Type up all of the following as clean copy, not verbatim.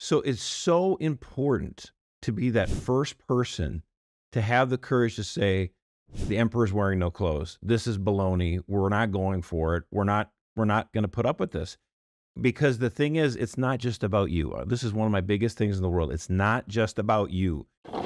So it's so important to be that first person to have the courage to say, the emperor's wearing no clothes. This is baloney. We're not going for it. We're not going to put up with this. Because the thing is, it's not just about you. This is one of my biggest things in the world. It's not just about you. All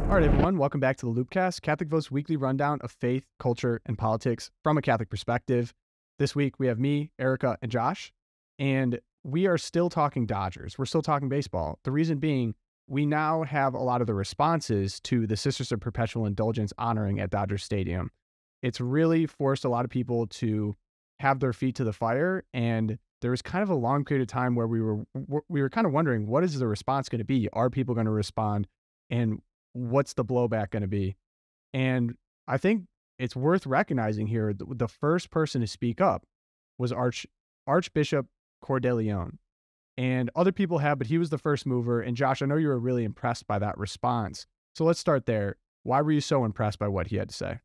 right, everyone. Welcome back to the LOOPcast, Catholic Vote's weekly rundown of faith, culture, and politics from a Catholic perspective. This week, we have me, Erica, and Josh, and we are still talking Dodgers. We're still talking baseball. The reason being, we now have a lot of the responses to the Sisters of Perpetual Indulgence honoring at Dodger Stadium. It's really forced a lot of people to have their feet to the fire, and there was kind of a long period of time where we were kind of wondering, what is the response going to be? Are people going to respond? And what's the blowback going to be? And I think it's worth recognizing here, the first person to speak up was Archbishop Cordeleone. And other people have, but he was the first mover. And Josh, I know you were really impressed by that response. So let's start there. Why were you so impressed by what he had to say?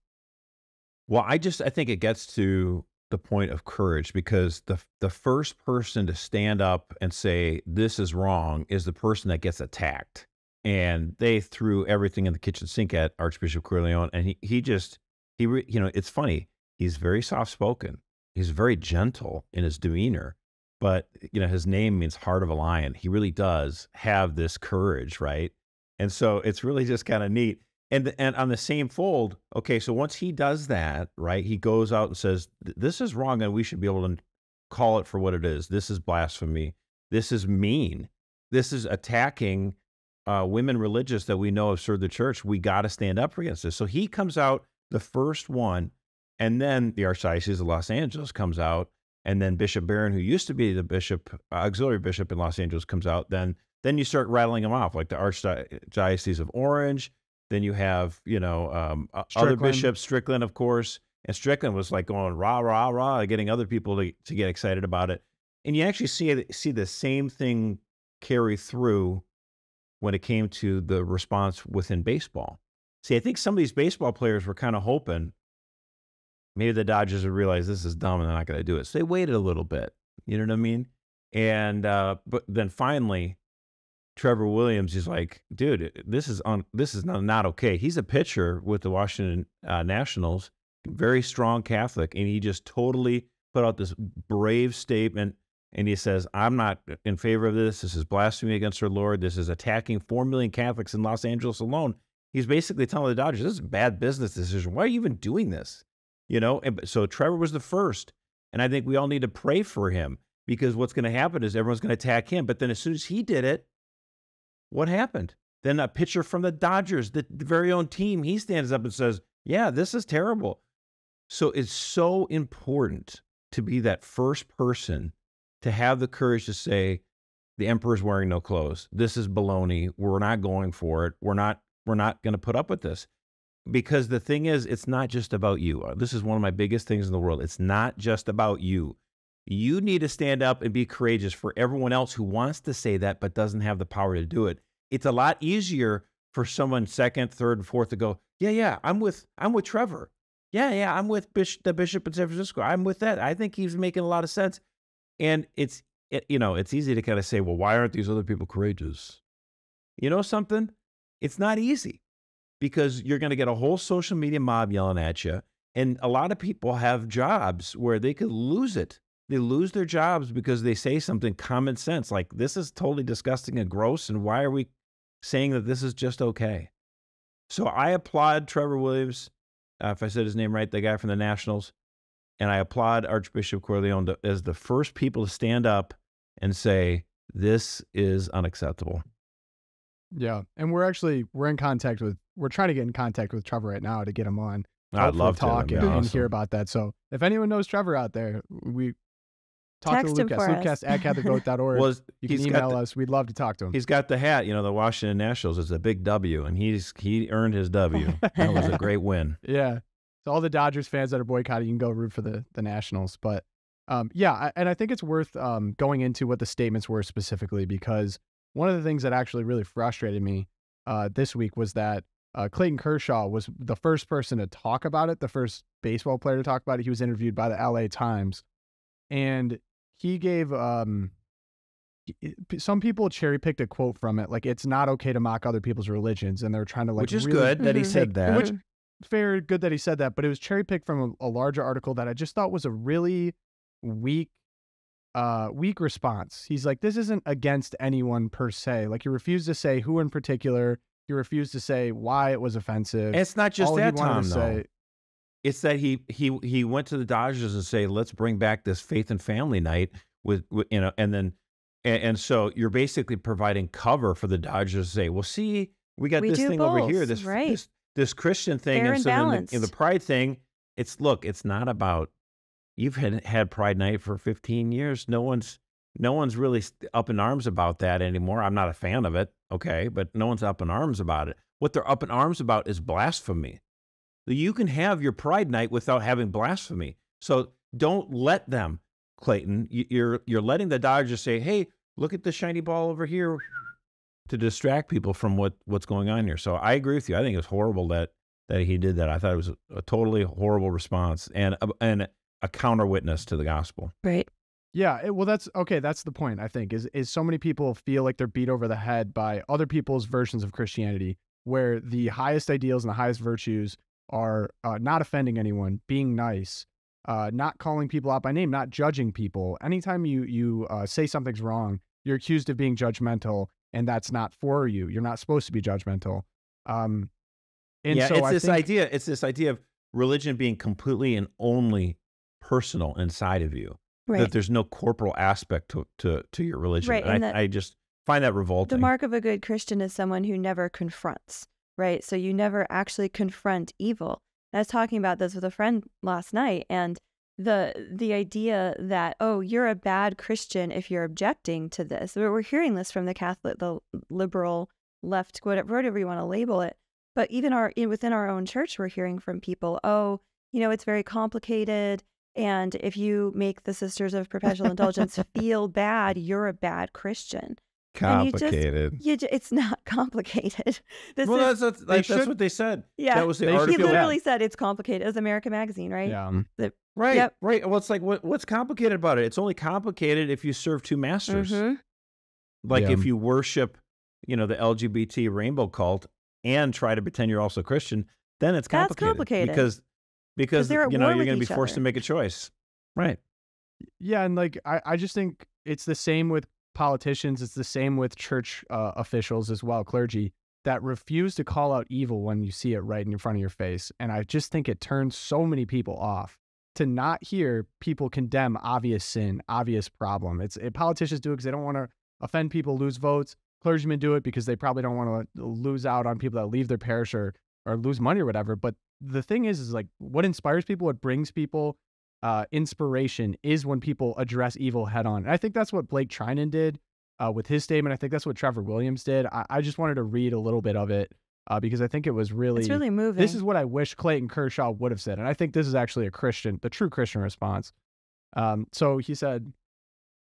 Well, I think it gets to the point of courage, because the first person to stand up and say this is wrong is the person that gets attacked. And they threw everything in the kitchen sink at Archbishop Cordeleone, and it's funny. He's very soft spoken. He's very gentle in his demeanor, but his name means heart of a lion. He really does have this courage, right? And so it's really just kind of neat. And on the same fold, okay, so once he does that, right, he goes out and says, this is wrong, and we should be able to call it for what it is. This is blasphemy. This is mean. This is attacking women religious that we know have served the church. We got to stand up against this. So he comes out, the first one, and then the Archdiocese of Los Angeles comes out, and then Bishop Barron, who used to be the auxiliary bishop in Los Angeles, comes out. Then you start rattling them off, like the Archdiocese of Orange. Then you have, other bishops, Strickland, of course. And Strickland was like going rah, rah, rah, getting other people to get excited about it. And you actually see the same thing carry through when it came to the response within baseball. See, I think some of these baseball players were kind of hoping maybe the Dodgers would realize this is dumb and they're not going to do it. So they waited a little bit. You know what I mean? And but then finally, Trevor Williams is like, dude, this is not okay. He's a pitcher with the Washington Nationals, very strong Catholic, and he just totally put out this brave statement, and he says, I'm not in favor of this. This is blasphemy against our Lord. This is attacking 4 million Catholics in Los Angeles alone. He's basically telling the Dodgers, this is a bad business decision. Why are you even doing this? And so Trevor was the first, and I think we all need to pray for him, because what's going to happen is everyone's going to attack him. But then as soon as he did it, what happened? Then a pitcher from the Dodgers, the very own team, he stands up and says, yeah, this is terrible. So it's so important to be that first person to have the courage to say, the emperor's wearing no clothes. This is baloney. We're not going for it. We're not going to put up with this. Because the thing is, it's not just about you. This is one of my biggest things in the world. It's not just about you. You need to stand up and be courageous for everyone else who wants to say that but doesn't have the power to do it. It's a lot easier for someone second, third, and fourth to go, yeah, I'm with Trevor. Yeah, I'm with the bishop in San Francisco. I'm with that. I think he's making a lot of sense. And it's easy to kind of say, well, why aren't these other people courageous? You know something? It's not easy, because you're going to get a whole social media mob yelling at you. And a lot of people have jobs where they could lose it. They lose their jobs because they say something common sense, like this is totally disgusting and gross, and why are we saying that this is just okay? So I applaud Trevor Williams, if I said his name right, the guy from the Nationals, and I applaud Archbishop Cordeleone as the first people to stand up and say, this is unacceptable. Yeah, and we're trying to get in contact with Trevor right now to get him on. I'd love to talk and awesome. Hear about that. So if anyone knows Trevor out there, we talk to LOOPcast at CatholicVote.org. Well, you can email us. We'd love to talk to him. He's got the hat, the Washington Nationals is a big W, and he earned his W. That was a great win. Yeah. So all the Dodgers fans that are boycotting, you can go root for the Nationals. But and I think it's worth going into what the statements were specifically, because one of the things that actually really frustrated me this week was that Clayton Kershaw was the first person to talk about it, the first baseball player to talk about it. He was interviewed by the LA Times, and he gave some people cherry picked a quote from it, like it's not okay to mock other people's religions, and they're trying to like, which is really good that he said that. Which fair, good that he said that, but it was cherry picked from a larger article that I just thought was a really weak response. He's like, this isn't against anyone per se. Like, he refused to say who in particular. He refused to say why it was offensive. It's not just that, Tom, though. Say, it's that he went to the Dodgers and say, let's bring back this faith and family night with and so you're basically providing cover for the Dodgers to say, well, see, we got this thing both, over here, this Christian thing, fair and so then the pride thing. It's not about, you've had Pride Night for 15 years. No one's really up in arms about that anymore. I'm not a fan of it, okay, but no one's up in arms about it. What they're up in arms about is blasphemy. You can have your Pride Night without having blasphemy. So don't let them, Clayton. You're letting the Dodgers say, hey, look at the shiny ball over here, to distract people from what's going on here. So I agree with you. I think it was horrible that he did that. I thought it was a totally horrible response and a counter witness to the gospel. Right. Yeah, well, that's okay. That's the point, I think, is so many people feel like they're beat over the head by other people's versions of Christianity, where the highest ideals and the highest virtues are not offending anyone, being nice, not calling people out by name, not judging people. Anytime you say something's wrong, you're accused of being judgmental, and that's not for you. You're not supposed to be judgmental. And yeah, so it's this idea of religion being completely and only personal inside of you. Right. That there's no corporal aspect to your religion. Right, And I just find that revolting. The mark of a good Christian is someone who never confronts, right? So you never actually confront evil. I was talking about this with a friend last night, and the idea that, oh, you're a bad Christian if you're objecting to this. We're hearing this from the Catholic, the liberal, left, whatever you want to label it. But even within our own church, we're hearing from people, oh, it's very complicated. And if you make the Sisters of Perpetual Indulgence feel bad, you're a bad Christian. Complicated. It's not complicated. That's what they said. Yeah, that was the He article. literally said it's complicated. It was America Magazine, right? Yeah. Right. Yep. Right. Well, it's like, what's complicated about it? It's only complicated if you serve two masters. Mm-hmm. Like if you worship, the LGBT rainbow cult and try to pretend you're also Christian, then it's complicated. That's complicated. Because they're you're going to be forced to other. make a choice. Right. Yeah, and like I just think it's the same with politicians. It's the same with church officials as well, clergy, that refuse to call out evil when you see it right in front of your face. And I just think it turns so many people off to not hear people condemn obvious sin, obvious problem. Politicians do it because they don't want to offend people, lose votes. Clergymen do it because they probably don't want to lose out on people that leave their parish or lose money or whatever. But the thing is like what inspires people, what brings people inspiration is when people address evil head on. And I think that's what Blake Trinan did with his statement. I think that's what Trevor Williams did. I just wanted to read a little bit of it because I think it's really moving. This is what I wish Clayton Kershaw would have said. And I think this is actually the true Christian response. So he said,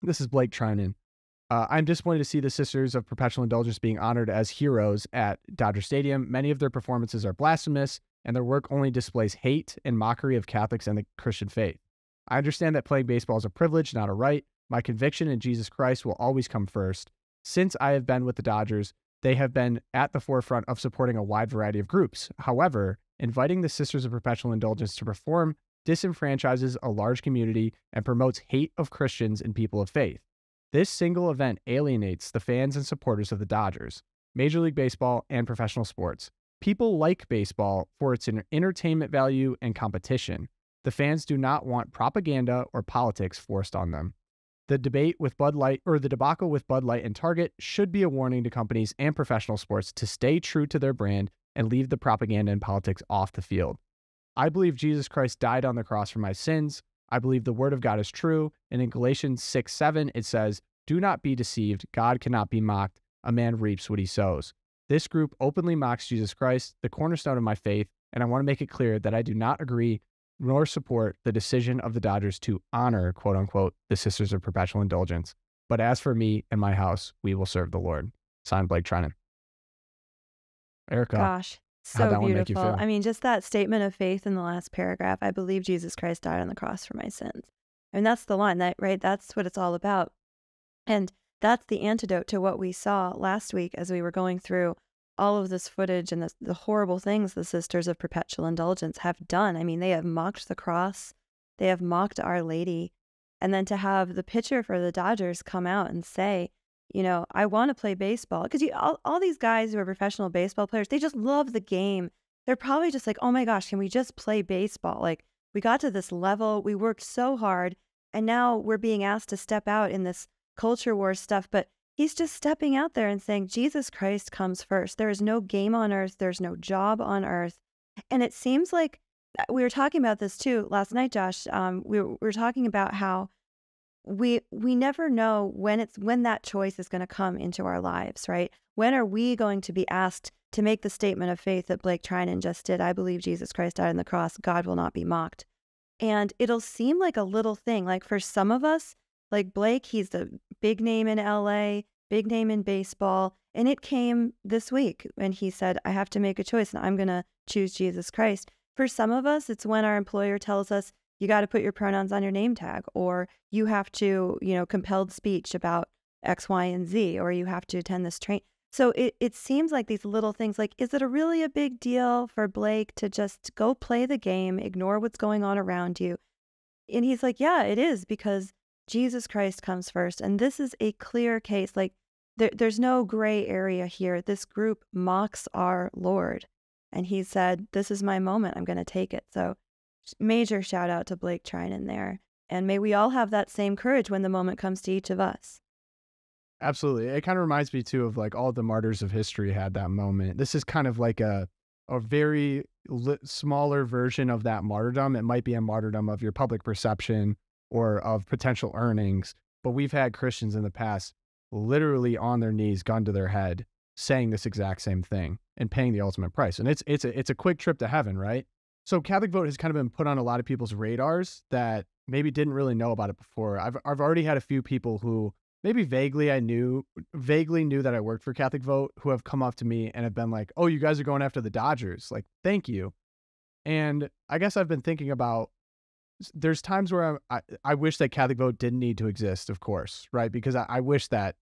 this is Blake Trinan. I'm disappointed to see the Sisters of Perpetual Indulgence being honored as heroes at Dodger Stadium. Many of their performances are blasphemous, and their work only displays hate and mockery of Catholics and the Christian faith. I understand that playing baseball is a privilege, not a right. My conviction in Jesus Christ will always come first. Since I have been with the Dodgers, they have been at the forefront of supporting a wide variety of groups. However, inviting the Sisters of Perpetual Indulgence to perform disenfranchises a large community and promotes hate of Christians and people of faith. This single event alienates the fans and supporters of the Dodgers, Major League Baseball, and professional sports. People like baseball for its entertainment value and competition. The fans do not want propaganda or politics forced on them. The debacle with Bud Light and Target should be a warning to companies and professional sports to stay true to their brand and leave the propaganda and politics off the field. I believe Jesus Christ died on the cross for my sins. I believe the word of God is true. And in Galatians 6:7, it says, "Do not be deceived. God cannot be mocked. A man reaps what he sows." This group openly mocks Jesus Christ, the cornerstone of my faith, and I want to make it clear that I do not agree nor support the decision of the Dodgers to honor, quote unquote, the Sisters of Perpetual Indulgence. But as for me and my house, we will serve the Lord. Signed, Blake Trinan. Erica. Gosh, how'd that so one make you beautiful. feel? I mean, just that statement of faith in the last paragraph. I believe Jesus Christ died on the cross for my sins. And that's the line, right? That's what it's all about. And that's the antidote to what we saw last week as we were going through all of this footage and the horrible things the Sisters of Perpetual Indulgence have done. I mean, they have mocked the cross, they have mocked Our Lady, and then to have the pitcher for the Dodgers come out and say, you know, I want to play baseball. Because all these guys who are professional baseball players, they just love the game. They're probably just like, oh my gosh, can we just play baseball? Like, we got to this level, we worked so hard, and now we're being asked to step out in this culture war stuff. But he's just stepping out there and saying, Jesus Christ comes first. There is no game on earth. There's no job on earth. And it seems like we were talking about this too last night, Josh. We were talking about how we never know when that choice is going to come into our lives, right? When are we going to be asked to make the statement of faith that Blake Trinan just did? I believe Jesus Christ died on the cross. God will not be mocked. And it'll seem like a little thing. Like for some of us, like Blake, he's the big name in LA, big name in baseball. And it came this week when he said, I have to make a choice and I'm going to choose Jesus Christ. For some of us, it's when our employer tells us, you got to put your pronouns on your name tag, or you have to, compelled speech about X, Y, and Z, or you have to attend this train. So it seems like these little things, like, is it really a big deal for Blake to just go play the game, ignore what's going on around you? And he's like, yeah, it is, because Jesus Christ comes first. And this is a clear case. Like, there's no gray area here. This group mocks our Lord. And he said, this is my moment. I'm going to take it. So major shout out to Blake Trinan there. And may we all have that same courage when the moment comes to each of us. Absolutely. It kind of reminds me too of like all the martyrs of history had that moment. This is kind of like a very smaller version of that martyrdom. It might be a martyrdom of your public perception or of potential earnings. But we've had Christians in the past literally on their knees, gun to their head, saying this exact same thing and paying the ultimate price. And it's a quick trip to heaven, right? So Catholic Vote has kind of been put on a lot of people's radars that maybe didn't really know about it before. I've already had a few people who maybe vaguely knew that I worked for Catholic Vote, who have come up to me and have been like, oh, you guys are going after the Dodgers. Like, thank you. And I guess I've been thinking about, there's times where I wish that Catholic Vote didn't need to exist, of course, right? Because I wish that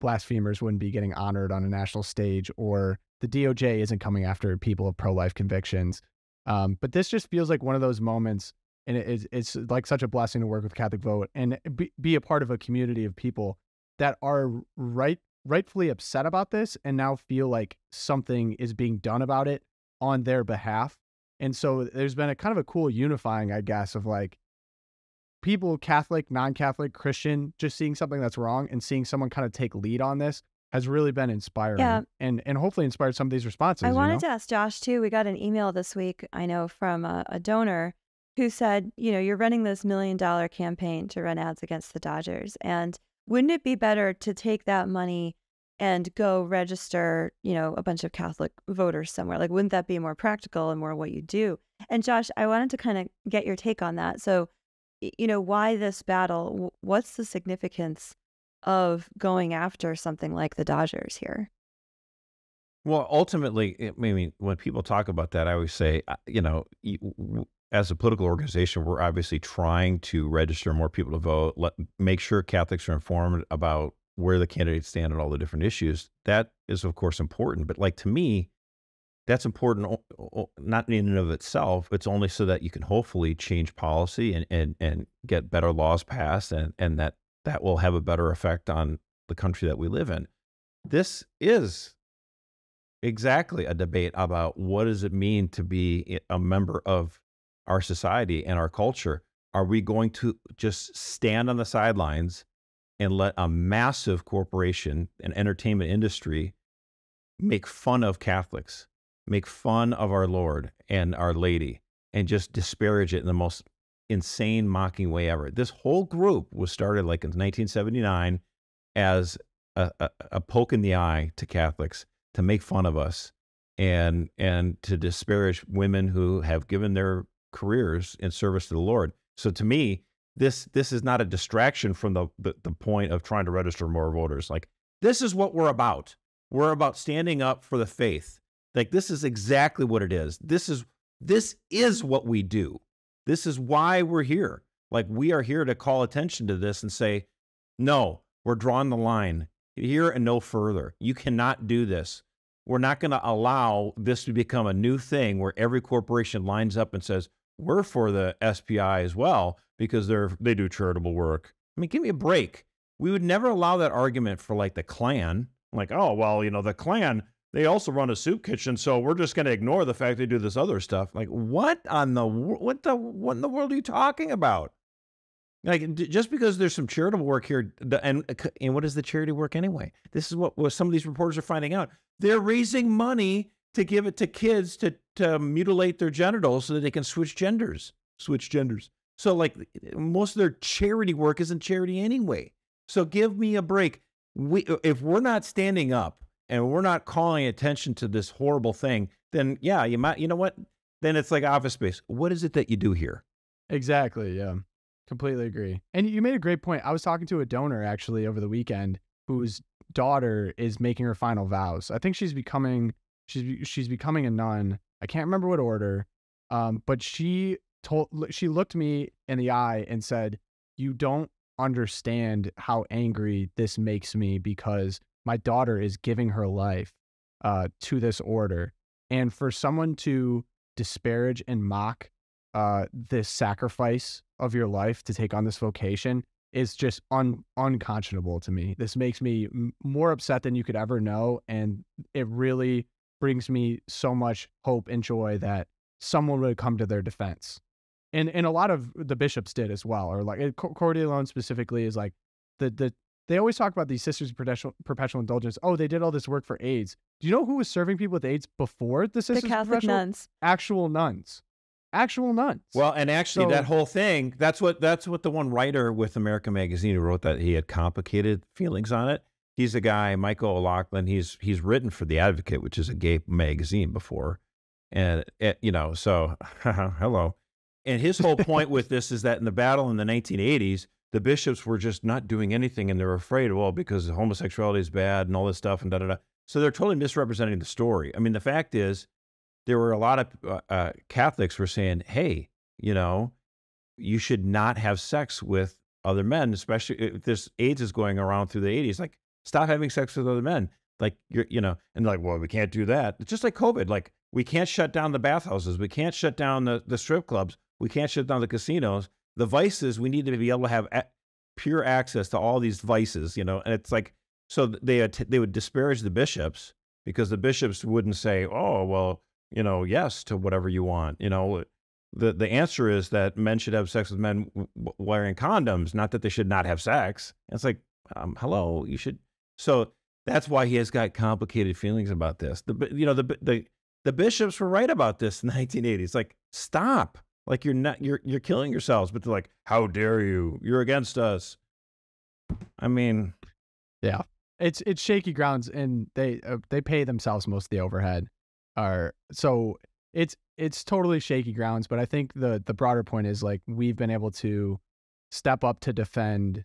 blasphemers wouldn't be getting honored on a national stage, or the DOJ isn't coming after people of pro-life convictions. But this just feels like one of those moments, and it's like such a blessing to work with Catholic Vote and be a part of a community of people that are rightfully upset about this and now feel like something is being done about it on their behalf. And so there's been a kind of a cool unifying, I guess, of like people, Catholic, non-Catholic, Christian, just seeing something that's wrong and seeing someone kind of take lead on this has really been inspiring, and hopefully inspired some of these responses. I wanted to ask Josh too. We got an email this week, I know, from a donor who said, you're running this $1 million campaign to run ads against the Dodgers. And wouldn't it be better to take that money and go register, a bunch of Catholic voters somewhere? Like, wouldn't that be more practical and more what you do? And Josh, I wanted to kind of get your take on that. So, why this battle? What's the significance of going after something like the Dodgers here? Well, ultimately, I mean, when people talk about that, I always say, as a political organization, we're obviously trying to register more people to vote, make sure Catholics are informed about where the candidates stand on all the different issues. That is, of course, important. But like, to me, that's important not in and of itself. It's only so that you can hopefully change policy and get better laws passed, and that will have a better effect on the country that we live in. This is exactly a debate about what does it mean to be a member of our society and our culture. Are we going to just stand on the sidelines and let a massive corporation and entertainment industry make fun of Catholics, make fun of our Lord and Our Lady, and just disparage it in the most insane, mocking way ever? This whole group was started like in 1979 as a poke in the eye to Catholics, to make fun of us and to disparage women who have given their careers in service to the Lord. So to me, this is not a distraction from the point of trying to register more voters. Like, this is what we're about. We're about standing up for the faith. Like, this is exactly what it is. This is what we do. This is why we're here. Like, we are here to call attention to this and say, no, We're drawing the line here and no further. You cannot do this. We're not going to allow this to become a new thing where every corporation lines up and says, we're for the SPI as well because they do charitable work. I mean, give me a break. We would never allow that argument for like the Klan. Like, oh, well, the Klan, they also run a soup kitchen, so we're just going to ignore the fact they do this other stuff. Like, what in the world are you talking about? Like, just because there's some charitable work here, and what is the charity work anyway? This is what some of these reporters are finding out. They're raising money to give it to kids to mutilate their genitals so that they can switch genders. So, like, most of their charity work isn't charity anyway. So give me a break. If we're not standing up and we're not calling attention to this horrible thing, then yeah, you know what? Then it's like Office Space. What is it that you do here? Exactly. Yeah. Completely agree. And you made a great point. I was talking to a donor actually over the weekend whose daughter is making her final vows. I think she's becoming a nun. I can't remember what order. But she looked me in the eye and said, "You don't understand how angry this makes me because my daughter is giving her life to this order. And for someone to disparage and mock this sacrifice of your life to take on this vocation is just unconscionable to me. This makes me more upset than you could ever know. And it really brings me so much hope and joy that someone would come to their defense. And a lot of the bishops did as well. Or like Cordialone specifically is like they always talk about these Sisters of Perpetual Indulgence. Oh, they did all this work for AIDS. Do you know who was serving people with AIDS before the Sisters The Catholic of Perpetual? nuns. Actual nuns. Well, and actually that whole thing, that's what the one writer with American Magazine who wrote that he had complicated feelings on it. He's a guy, Michael O'Loughlin. He's written for The Advocate, which is a gay magazine before. And, so hello. And his whole point with this is that in the battle in the 1980s, the bishops were just not doing anything and they're afraid, well, because homosexuality is bad and all this stuff and da-da-da. So they're totally misrepresenting the story. I mean, the fact is, there were a lot of Catholics were saying, hey, you should not have sex with other men, especially if this AIDS is going around through the 80s. Like, stop having sex with other men. Like, and like, well, we can't do that. It's just like COVID. Like, we can't shut down the bathhouses. We can't shut down the strip clubs. We can't shut down the casinos. The vices, we need to be able to have pure access to all these vices, and it's like, so they would disparage the bishops because the bishops wouldn't say, oh, well, yes to whatever you want. The answer is that men should have sex with men wearing condoms, not that they should not have sex. And it's like, hello, you should. So that's why he has got complicated feelings about this. The bishops were right about this in the 1980s. Like, stop. Like, you're killing yourselves. But they're like, how dare you? You're against us. I mean, yeah, it's shaky grounds, and they pay themselves most of the overhead. So it's totally shaky grounds. But I think the broader point is, like, we've been able to step up to defend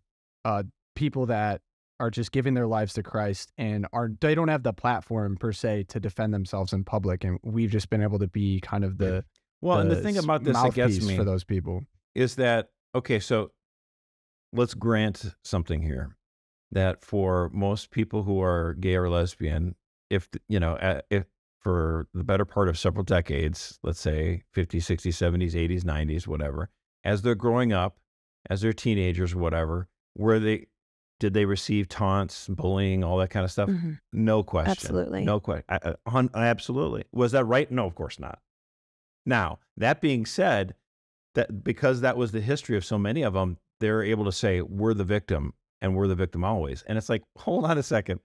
people that are just giving their lives to Christ and they don't have the platform per se to defend themselves in public, and we've just been able to be kind of the and the thing about this that gets me for those people is that, okay, so let's grant something here, that for most people who are gay or lesbian, if for the better part of several decades, let's say 50s, 60s, 70s, 80s, 90s, whatever, as they're growing up, as they're teenagers, whatever, did they receive taunts, bullying, all that kind of stuff? Mm-hmm. No question. Absolutely. No question. Absolutely. Was that right? No, of course not. Now, that being said, that because that was the history of so many of them, they're able to say, we're the victim, and we're the victim always. And it's like, hold on a second.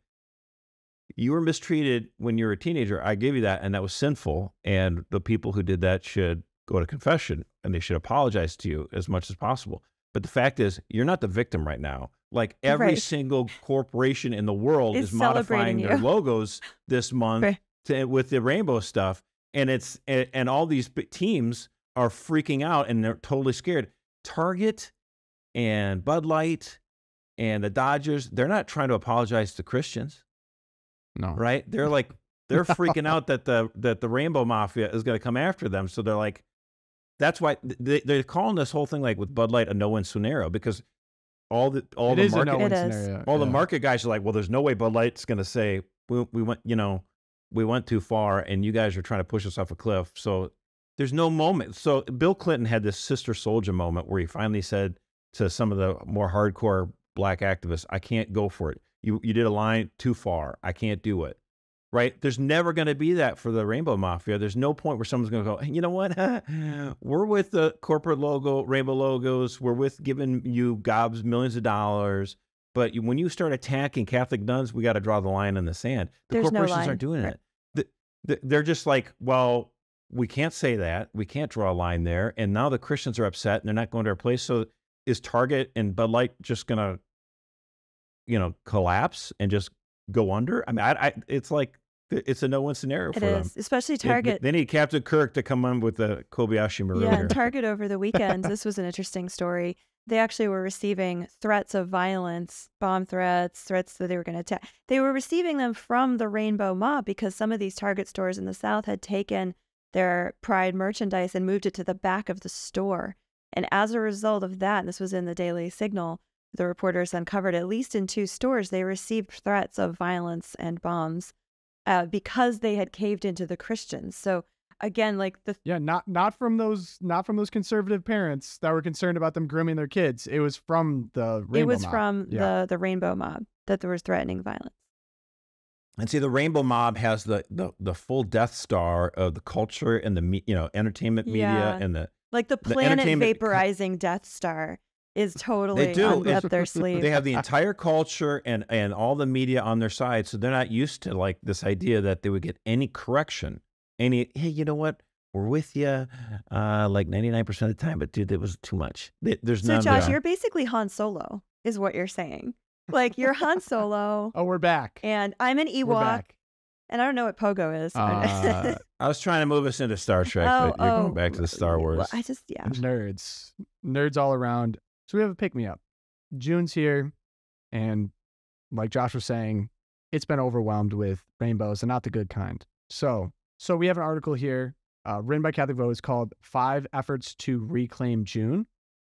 You were mistreated when you were a teenager. I gave you that, and that was sinful. And the people who did that should go to confession, and they should apologize to you as much as possible. But the fact is, you're not the victim right now. Like, every single corporation in the world is modifying their logos this month with the rainbow stuff. And all these teams are freaking out, and they're totally scared. Target and Bud Light and the Dodgers, they're not trying to apologize to Christians. No. Right? They're like, they're freaking out that the Rainbow Mafia is going to come after them. So they're like, that's why they're calling this whole thing, like with Bud Light, a no-win scenario, because all the It is a market no-win It is. scenario. all the yeah. market guys are like, well, there's no way Bud Light's going to say we went, we went too far, and you guys are trying to push us off a cliff. So there's no moment. So Bill Clinton had this Sister Soldier moment where he finally said to some of the more hardcore black activists, I can't go for it. You did a line too far. I can't do it. Right? There's never going to be that for the Rainbow Mafia. There's no point where someone's going to go, hey, you know what? We're with the corporate logo, rainbow logos. We're with giving you gobs, millions of dollars. But when you start attacking Catholic nuns, we got to draw the line in the sand. The There's no corporations line. aren't doing Right. it. They're just like, well, we can't say that. We can't draw a line there. And now the Christians are upset and they're not going to our place. So is Target and Bud Light just going to, collapse and just go under? I mean, it's like, it's a no-win scenario for It them. is, especially Target. They need Captain Kirk to come in with the Kobayashi Maru Yeah, here. and Target over the weekend, this was an interesting story. They actually were receiving threats of violence, bomb threats that they were going to attack. They were receiving them from the Rainbow Mob because some of these Target stores in the South had taken their Pride merchandise and moved it to the back of the store. And as a result of that, and this was in the Daily Signal, the reporters uncovered at least in 2 stores, they received threats of violence and bombs because they had caved into the Christians. So again, like not from those conservative parents that were concerned about them grooming their kids. It was from the Rainbow it was Mob. from Yeah. the Rainbow Mob that there was threatening violence. And see, the Rainbow Mob has the full Death Star of the culture and the entertainment media Yeah. and the Like the planet entertainment vaporizing Death Star is totally do. up their sleeve. they have the entire culture and all the media on their side, so they're not used to like this idea that they would get any correction, hey, you know what? We're with you, like 99% of the time, but dude, it was too much. There's So none. Josh, you're basically Han Solo, is what you're saying. Like you're Han Solo, Oh, we're back. and I'm an We're Ewok, back. and I don't know what Pogo is. Uh, I was trying to move us into Star Trek, but you're going back to the Star Wars. Well, yeah. nerds all around. So we have a pick-me-up. June's here, and like Josh was saying, it's been overwhelmed with rainbows and not the good kind. So we have an article here written by Catholic Vote. It's called 5 Efforts to Reclaim June.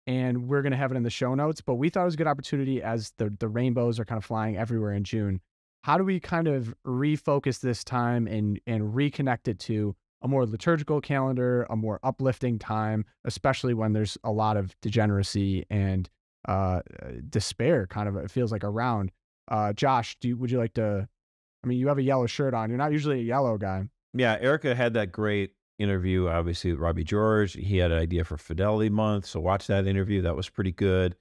And we're going to have it in the show notes, but we thought it was a good opportunity as the rainbows are kind of flying everywhere in June. How do we kind of refocus this time and reconnect it to a more liturgical calendar, a more uplifting time, especially when there's a lot of degeneracy and despair kind of, it feels like, around. Josh, would you like to, I mean, you have a yellow shirt on. You're not usually a yellow guy. Yeah, Erica had that great interview, obviously, with Robbie George. He had an idea for Fidelity Month, so watch that interview. That was pretty good.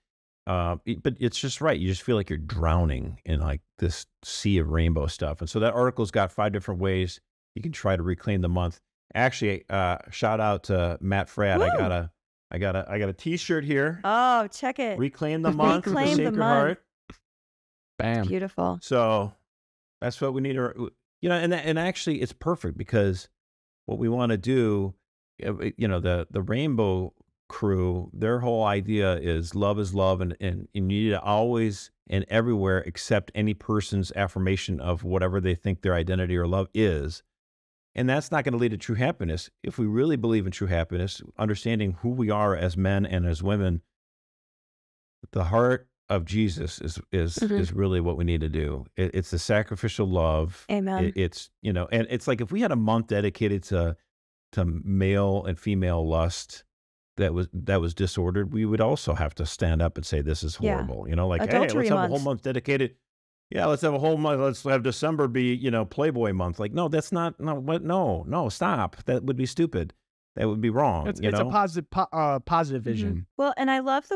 But it's just right. You just feel like you're drowning in like this sea of rainbow stuff. And so that article's got 5 different ways you can try to reclaim the month. Actually, shout out to Matt Fradd. Woo! I got a T-shirt here. Oh, check it. Reclaim the month. Reclaim with the the Sacred month. Heart. Bam. Beautiful. So that's what we need to, and actually it's perfect because what we want to do, the Rainbow crew, their whole idea is love, and you need to always and everywhere accept any person's affirmation of whatever they think their identity or love is. And that's not going to lead to true happiness. If we really believe in true happiness, understanding who we are as men and as women, the heart of Jesus is really what we need to do. It's the sacrificial love. Amen. It's, and it's like if we had a month dedicated to male and female lust that was disordered, we would also have to stand up and say this is horrible. Like, hey, let's have a whole month dedicated. Yeah, let's have a whole month. Let's have December be, Playboy month. Like, no, that's not. No, stop. That would be stupid. That would be wrong. It's a positive vision. Well, and I love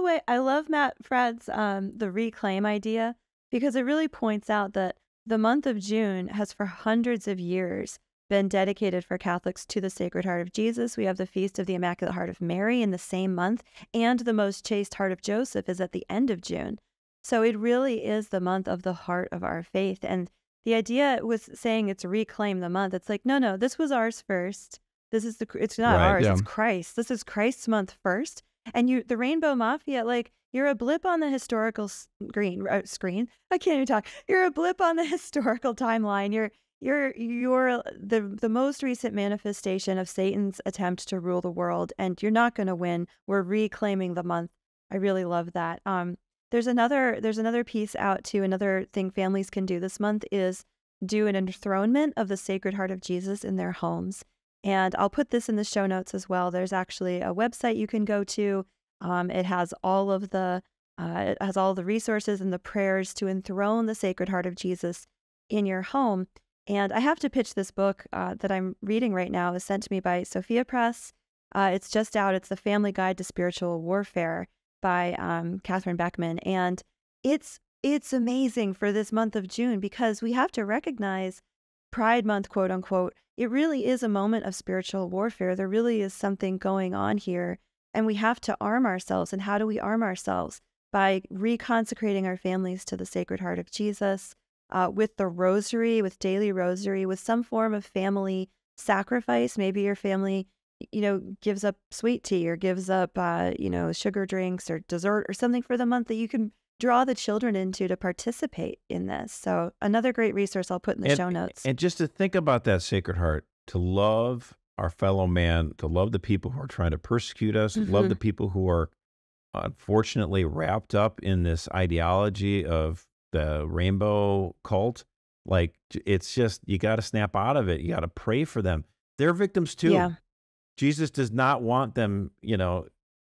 Matt Fradd's the reclaim idea, because it really points out that the month of June has for hundreds of years been dedicated for Catholics to the Sacred Heart of Jesus. We have the Feast of the Immaculate Heart of Mary in the same month, and the Most Chaste Heart of Joseph is at the end of June. So it really is the month of the heart of our faith. And the idea was saying it's reclaim the month. It's like, no, this was ours first. It's not ours, yeah. It's Christ. This is Christ's month first. And the Rainbow Mafia, like, you're a blip on the historical screen. I can't even talk. You're a blip on the historical timeline. You're the most recent manifestation of Satan's attempt to rule the world, and you're not going to win. We're reclaiming the month. I really love that. There's another piece out too. Another thing families can do this month is do an enthronement of the Sacred Heart of Jesus in their homes. And I'll put this in the show notes as well. There's actually a website you can go to. It has all of the resources and the prayers to enthrone the Sacred Heart of Jesus in your home. And I have to pitch this book that I'm reading right now. It was sent to me by Sophia Press. It's just out. It's The Family Guide to Spiritual Warfare by Catherine Beckman. And it's amazing for this month of June, because we have to recognize Pride Month, quote unquote. It really is a moment of spiritual warfare. There really is something going on here, and we have to arm ourselves. And how do we arm ourselves? By reconsecrating our families to the Sacred Heart of Jesus, with the rosary, with daily rosary, with some form of family sacrifice. Maybe your family, gives up sweet tea or gives up, sugar drinks or dessert or something for the month that you can draw the children into to participate in this. So another great resource I'll put in the show notes. And just to think about that Sacred Heart, to love our fellow man, to love the people who are trying to persecute us, love the people who are unfortunately wrapped up in this ideology of the rainbow cult. Like, it's just, you got to snap out of it. You got to pray for them. They're victims too. Yeah. Jesus does not want them,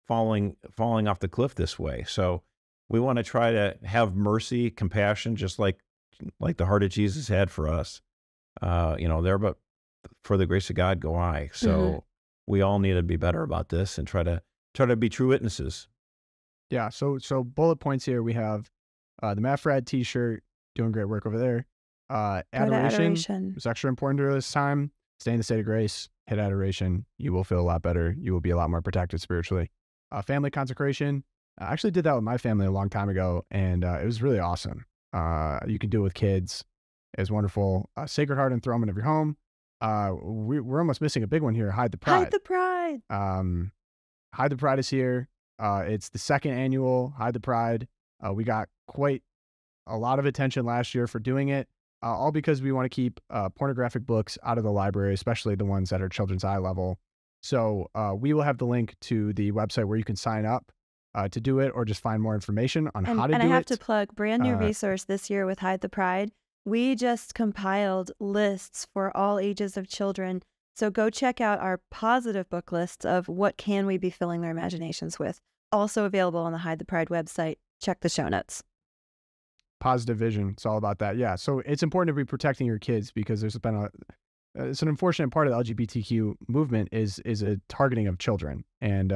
falling off the cliff this way. So we want to try to have mercy, compassion, just like the heart of Jesus had for us. There, but for the grace of God go I. So we all need to be better about this and try to be true witnesses. Yeah. So bullet points here. We have the Maffrad t-shirt, doing great work over there. Adoration is extra important during this time. Stay in the state of grace, hit adoration. You will feel a lot better. You will be a lot more protected spiritually. Family consecration. I actually did that with my family a long time ago, and it was really awesome. You can do it with kids. It's wonderful. Sacred Heart enthronement of your home. We're almost missing a big one here. Hide the Pride. Hide the Pride. Hide the Pride is here. It's the second annual Hide the Pride. We got quite a lot of attention last year for doing it, all because we want to keep pornographic books out of the library, especially the ones that are children's eye level. So we will have the link to the website where you can sign up to do it, or just find more information on how to do it. And I have to plug brand new resource this year with Hide the Pride. We just compiled lists for all ages of children. So go check out our positive book lists of what can we be filling their imaginations with. Also available on the Hide the Pride website. Check the show notes. Positive vision. It's all about that. Yeah. So it's important to be protecting your kids, because there's been it's an unfortunate part of the LGBTQ movement is a targeting of children, and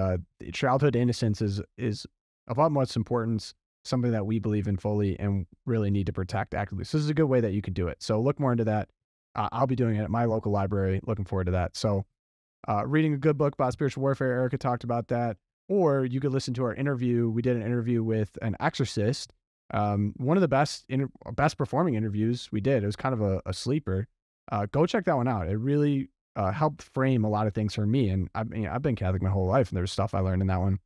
childhood innocence is of utmost importance, something that we believe in fully and really need to protect actively. So this is a good way that you could do it. So look more into that. I'll be doing it at my local library. Looking forward to that. So reading a good book about spiritual warfare. Erica talked about that. Or you could listen to our interview. We did an interview with an exorcist. One of the best performing interviews we did. It was kind of a sleeper. Go check that one out. It really helped frame a lot of things for me. And I've been Catholic my whole life, and there's stuff I learned in that one.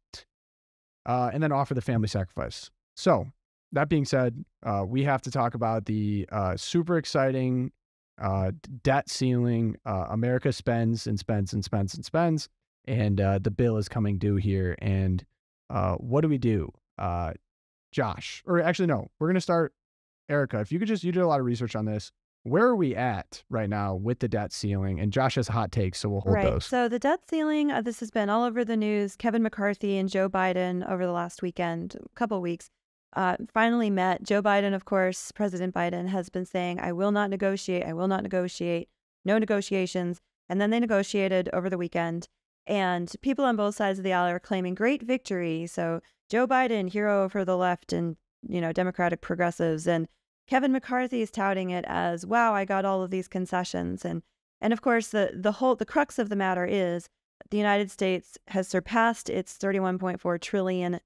And then offer the family sacrifice. So that being said, we have to talk about the super exciting debt ceiling. America spends and spends and spends and spends, and the bill is coming due here. And what do we do? Josh, or actually, no, we're going to start. Erica, if you could you did a lot of research on this. Where are we at right now with the debt ceiling? And Josh has hot takes, so we'll hold those. So the debt ceiling, this has been all over the news. Kevin McCarthy and Joe Biden over the last weekend, a couple of weeks, finally met. Joe Biden, of course, President Biden has been saying, I will not negotiate. I will not negotiate. No negotiations. And then they negotiated over the weekend. And people on both sides of the aisle are claiming great victory. So Joe Biden, hero for the left and, Democratic progressives. And Kevin McCarthy is touting it as, wow, I got all of these concessions. And of course, the crux of the matter is the United States has surpassed its $31.4 trillion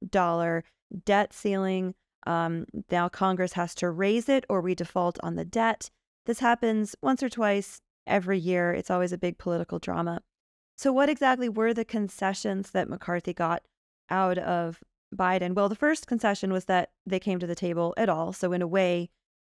debt ceiling. Now Congress has to raise it or we default on the debt. This happens once or twice every year. It's always a big political drama. So what exactly were the concessions that McCarthy got out of Biden? Well, the first concession was that they came to the table at all. So in a way,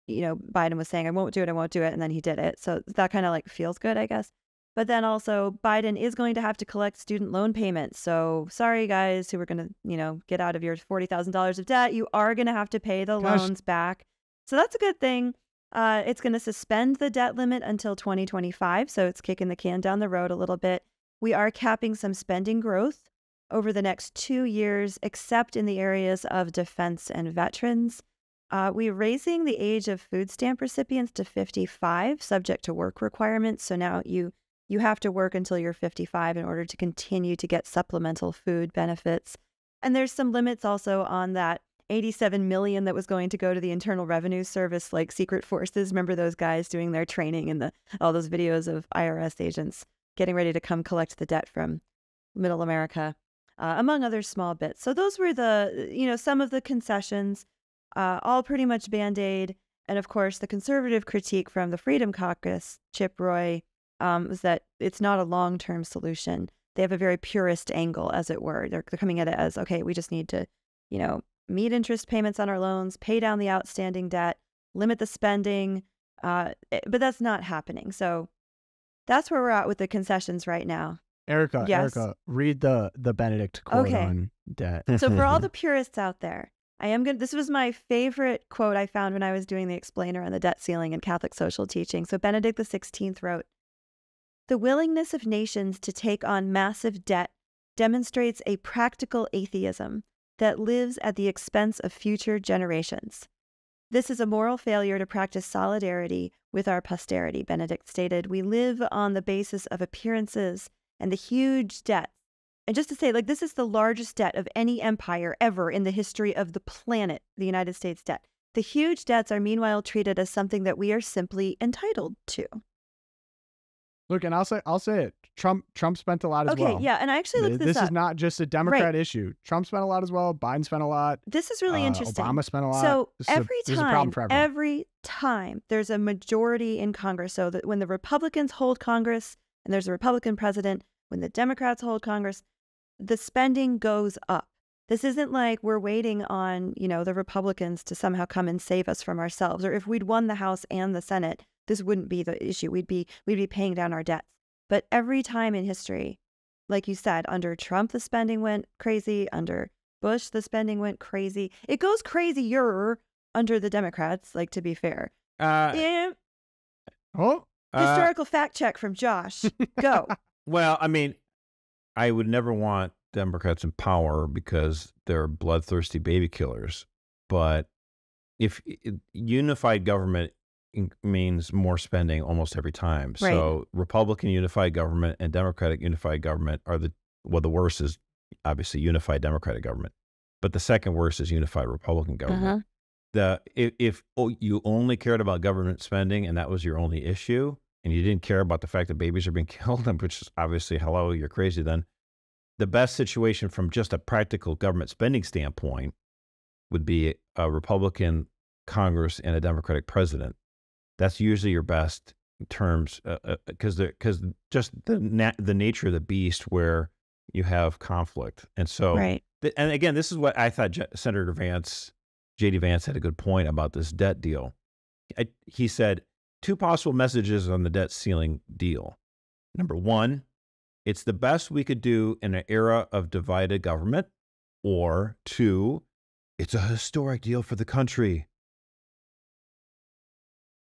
Biden was saying, I won't do it. And then he did it. So that kind of feels good, I guess. But then also Biden is going to have to collect student loan payments. So sorry, guys, who are going to, get out of your $40,000 of debt. You are going to have to pay the loans back. So that's a good thing. It's going to suspend the debt limit until 2025. So it's kicking the can down the road a little bit. We are capping some spending growth over the next 2 years, except in the areas of defense and veterans. We're raising the age of food stamp recipients to 55, subject to work requirements. So now you have to work until you're 55 in order to continue to get supplemental food benefits. And there's some limits also on that $87 million that was going to go to the Internal Revenue Service, like secret forces. Remember those guys doing their training and all those videos of IRS agents getting ready to come collect the debt from middle America, among other small bits. So those were some of the concessions, all pretty much Band-Aid. And of course, the conservative critique from the Freedom Caucus, Chip Roy, was that it's not a long-term solution. They have a very purist angle, as it were. They're coming at it as, okay, we just need to, meet interest payments on our loans, pay down the outstanding debt, limit the spending. But that's not happening. So that's where we're at with the concessions right now. Erica, read the Benedict quote on debt. So for all the purists out there, this was my favorite quote I found when I was doing the explainer on the debt ceiling in Catholic social teaching. So Benedict XVI wrote, "The willingness of nations to take on massive debt demonstrates a practical atheism that lives at the expense of future generations. This is a moral failure to practice solidarity with our posterity," Benedict stated. "We live on the basis of appearances and the huge debt." And just to say, this is the largest debt of any empire ever in the history of the planet, the United States debt. The huge debts are meanwhile treated as something that we are simply entitled to. Look, and I'll say it. Trump spent a lot as well. Okay, yeah, and I actually looked this up. This is not just a Democrat issue. Trump spent a lot as well. Biden spent a lot. This is really interesting. Obama spent a lot. So every time there's a majority in Congress, so that when the Republicans hold Congress and there's a Republican president, when the Democrats hold Congress, the spending goes up. This isn't like we're waiting on, the Republicans to somehow come and save us from ourselves. Or if we'd won the House and the Senate, this wouldn't be the issue. We'd be paying down our debts. But every time in history, like you said, under Trump, the spending went crazy. Under Bush, the spending went crazy. It goes crazier under the Democrats, to be fair. Historical fact check from Josh. Go. Well, I would never want Democrats in power because they're bloodthirsty baby killers. But if unified government means more spending almost every time. Right. So Republican unified government and Democratic unified government are the worst is obviously unified Democratic government, but the second worst is unified Republican government. If you only cared about government spending and that was your only issue, and you didn't care about the fact that babies are being killed, which is obviously, hello, you're crazy then. The best situation from just a practical government spending standpoint would be a Republican Congress and a Democratic president. That's usually your best terms because just the nature of the beast where you have conflict. And so, right. And again, this is what I thought Senator J.D. Vance had a good point about this debt deal. He said, 2 possible messages on the debt ceiling deal. Number 1, it's the best we could do in an era of divided government. Or 2, it's a historic deal for the country.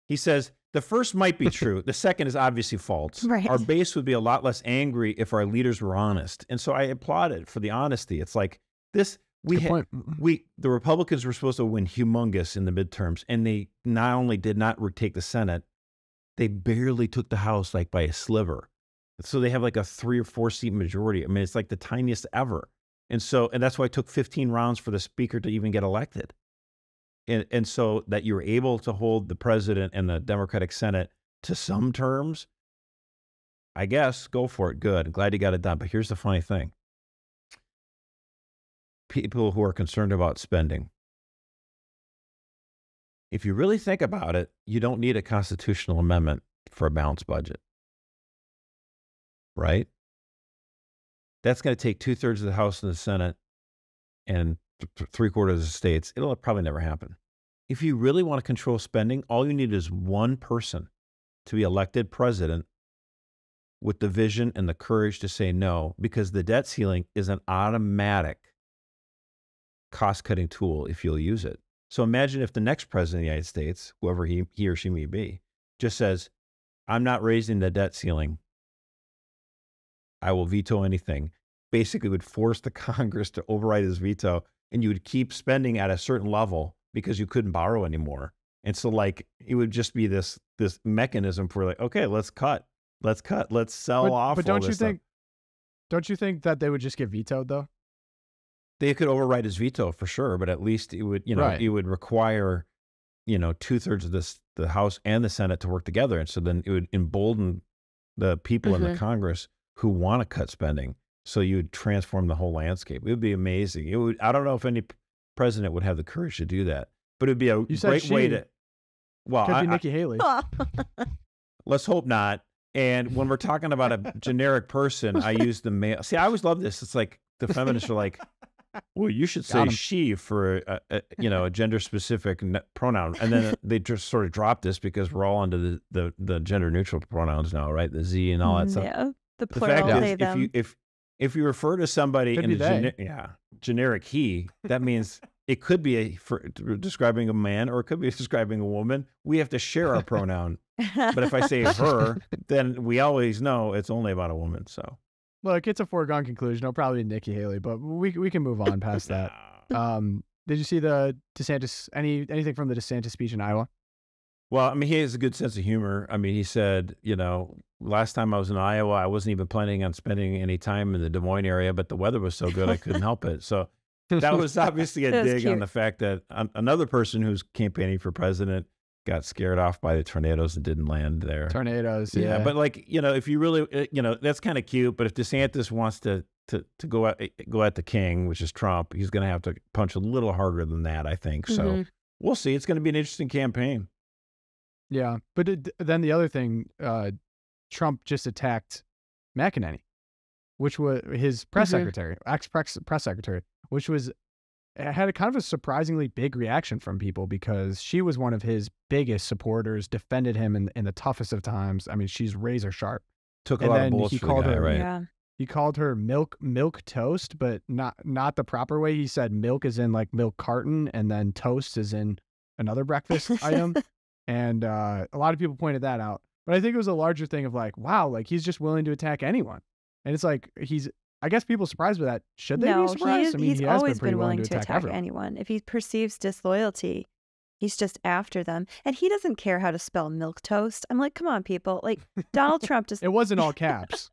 He says, the first might be true. The second is obviously false. Right. Our base would be a lot less angry if our leaders were honest. And so I applauded for the honesty. It's like this, the Republicans were supposed to win humongous in the midterms. And they not only did not retake the Senate, they barely took the House by a sliver. So they have a 3 or 4 seat majority. It's the tiniest ever. And that's why it took 15 rounds for the speaker to even get elected. And so that you're able to hold the president and the Democratic Senate to some terms, I guess, go for it. Good. I'm glad you got it done. But here's the funny thing. People who are concerned about spending, if you really think about it, you don't need a constitutional amendment for a balanced budget. Right? That's going to take 2/3 of the House and the Senate and 3/4 of the states. It'll probably never happen. If you really want to control spending, all you need is one person to be elected president with the vision and the courage to say no, because the debt ceiling is an automatic cost-cutting tool if you'll use it. So imagine if the next president of the United States, whoever he or she may be, just says, I'm not raising the debt ceiling. I will veto anything. Basically would force the Congress to override his veto, and you would keep spending at a certain level because you couldn't borrow anymore. And so like, it would just be this mechanism for like, okay, let's sell off. But don't you think that they would just get vetoed though? They could override his veto for sure, but at least it would, it would require, 2/3 of the House and the Senate to work together. And so then it would embolden the people in the Congress who want to cut spending. So you would transform the whole landscape. It would be amazing. I don't know if any president would have the courage to do that, but it'd be a great way to, could be Nikki Haley. Let's hope not. And when we're talking about a generic person, I use the male. See, I always love this. It's like the feminists are like, well, you should say she for a gender specific pronoun, and then they just sort of drop this because we're all under the gender neutral pronouns now, right? The Z and all that stuff. Yeah, the plural fact they, is, them. if you refer to somebody in a generic he, that means it could be for describing a man or it could be describing a woman. We have to share our pronoun. But if I say her, then we always know it's only about a woman. So. Look, it's a foregone conclusion. It'll probably be Nikki Haley, but we can move on past that. Did you see the DeSantis, anything from the DeSantis speech in Iowa? Well, I mean, he has a good sense of humor. I mean, he said, last time I was in Iowa, I wasn't even planning on spending any time in the Des Moines area, but the weather was so good I couldn't help it. So that was obviously a dig on the fact that another person who's campaigning for president got scared off by the tornadoes and didn't land there. Tornadoes, yeah. But like, if you really, that's kind of cute. But if DeSantis wants to go at the king, which is Trump, he's going to have to punch a little harder than that, I think. So we'll see. It's going to be an interesting campaign. Yeah, but then the other thing, Trump just attacked McEnany, which was his press secretary, ex-press secretary, which had a kind of a surprisingly big reaction from people because she was one of his biggest supporters, defended him in the toughest of times. I mean, she's razor sharp. Took a lot of bullets for the guy, right? Yeah. He called her milk toast, but not the proper way. He said milk is in like milk carton, and then toast is in another breakfast item. And a lot of people pointed that out. But I think it was a larger thing of like, wow, like he's just willing to attack anyone. And it's like I guess people are surprised by that. Should they be surprised? He's always been willing to attack anyone. If he perceives disloyalty, he's just after them. And he doesn't care how to spell milk toast. I'm like, come on, people. Like, Donald Trump just... It wasn't all caps.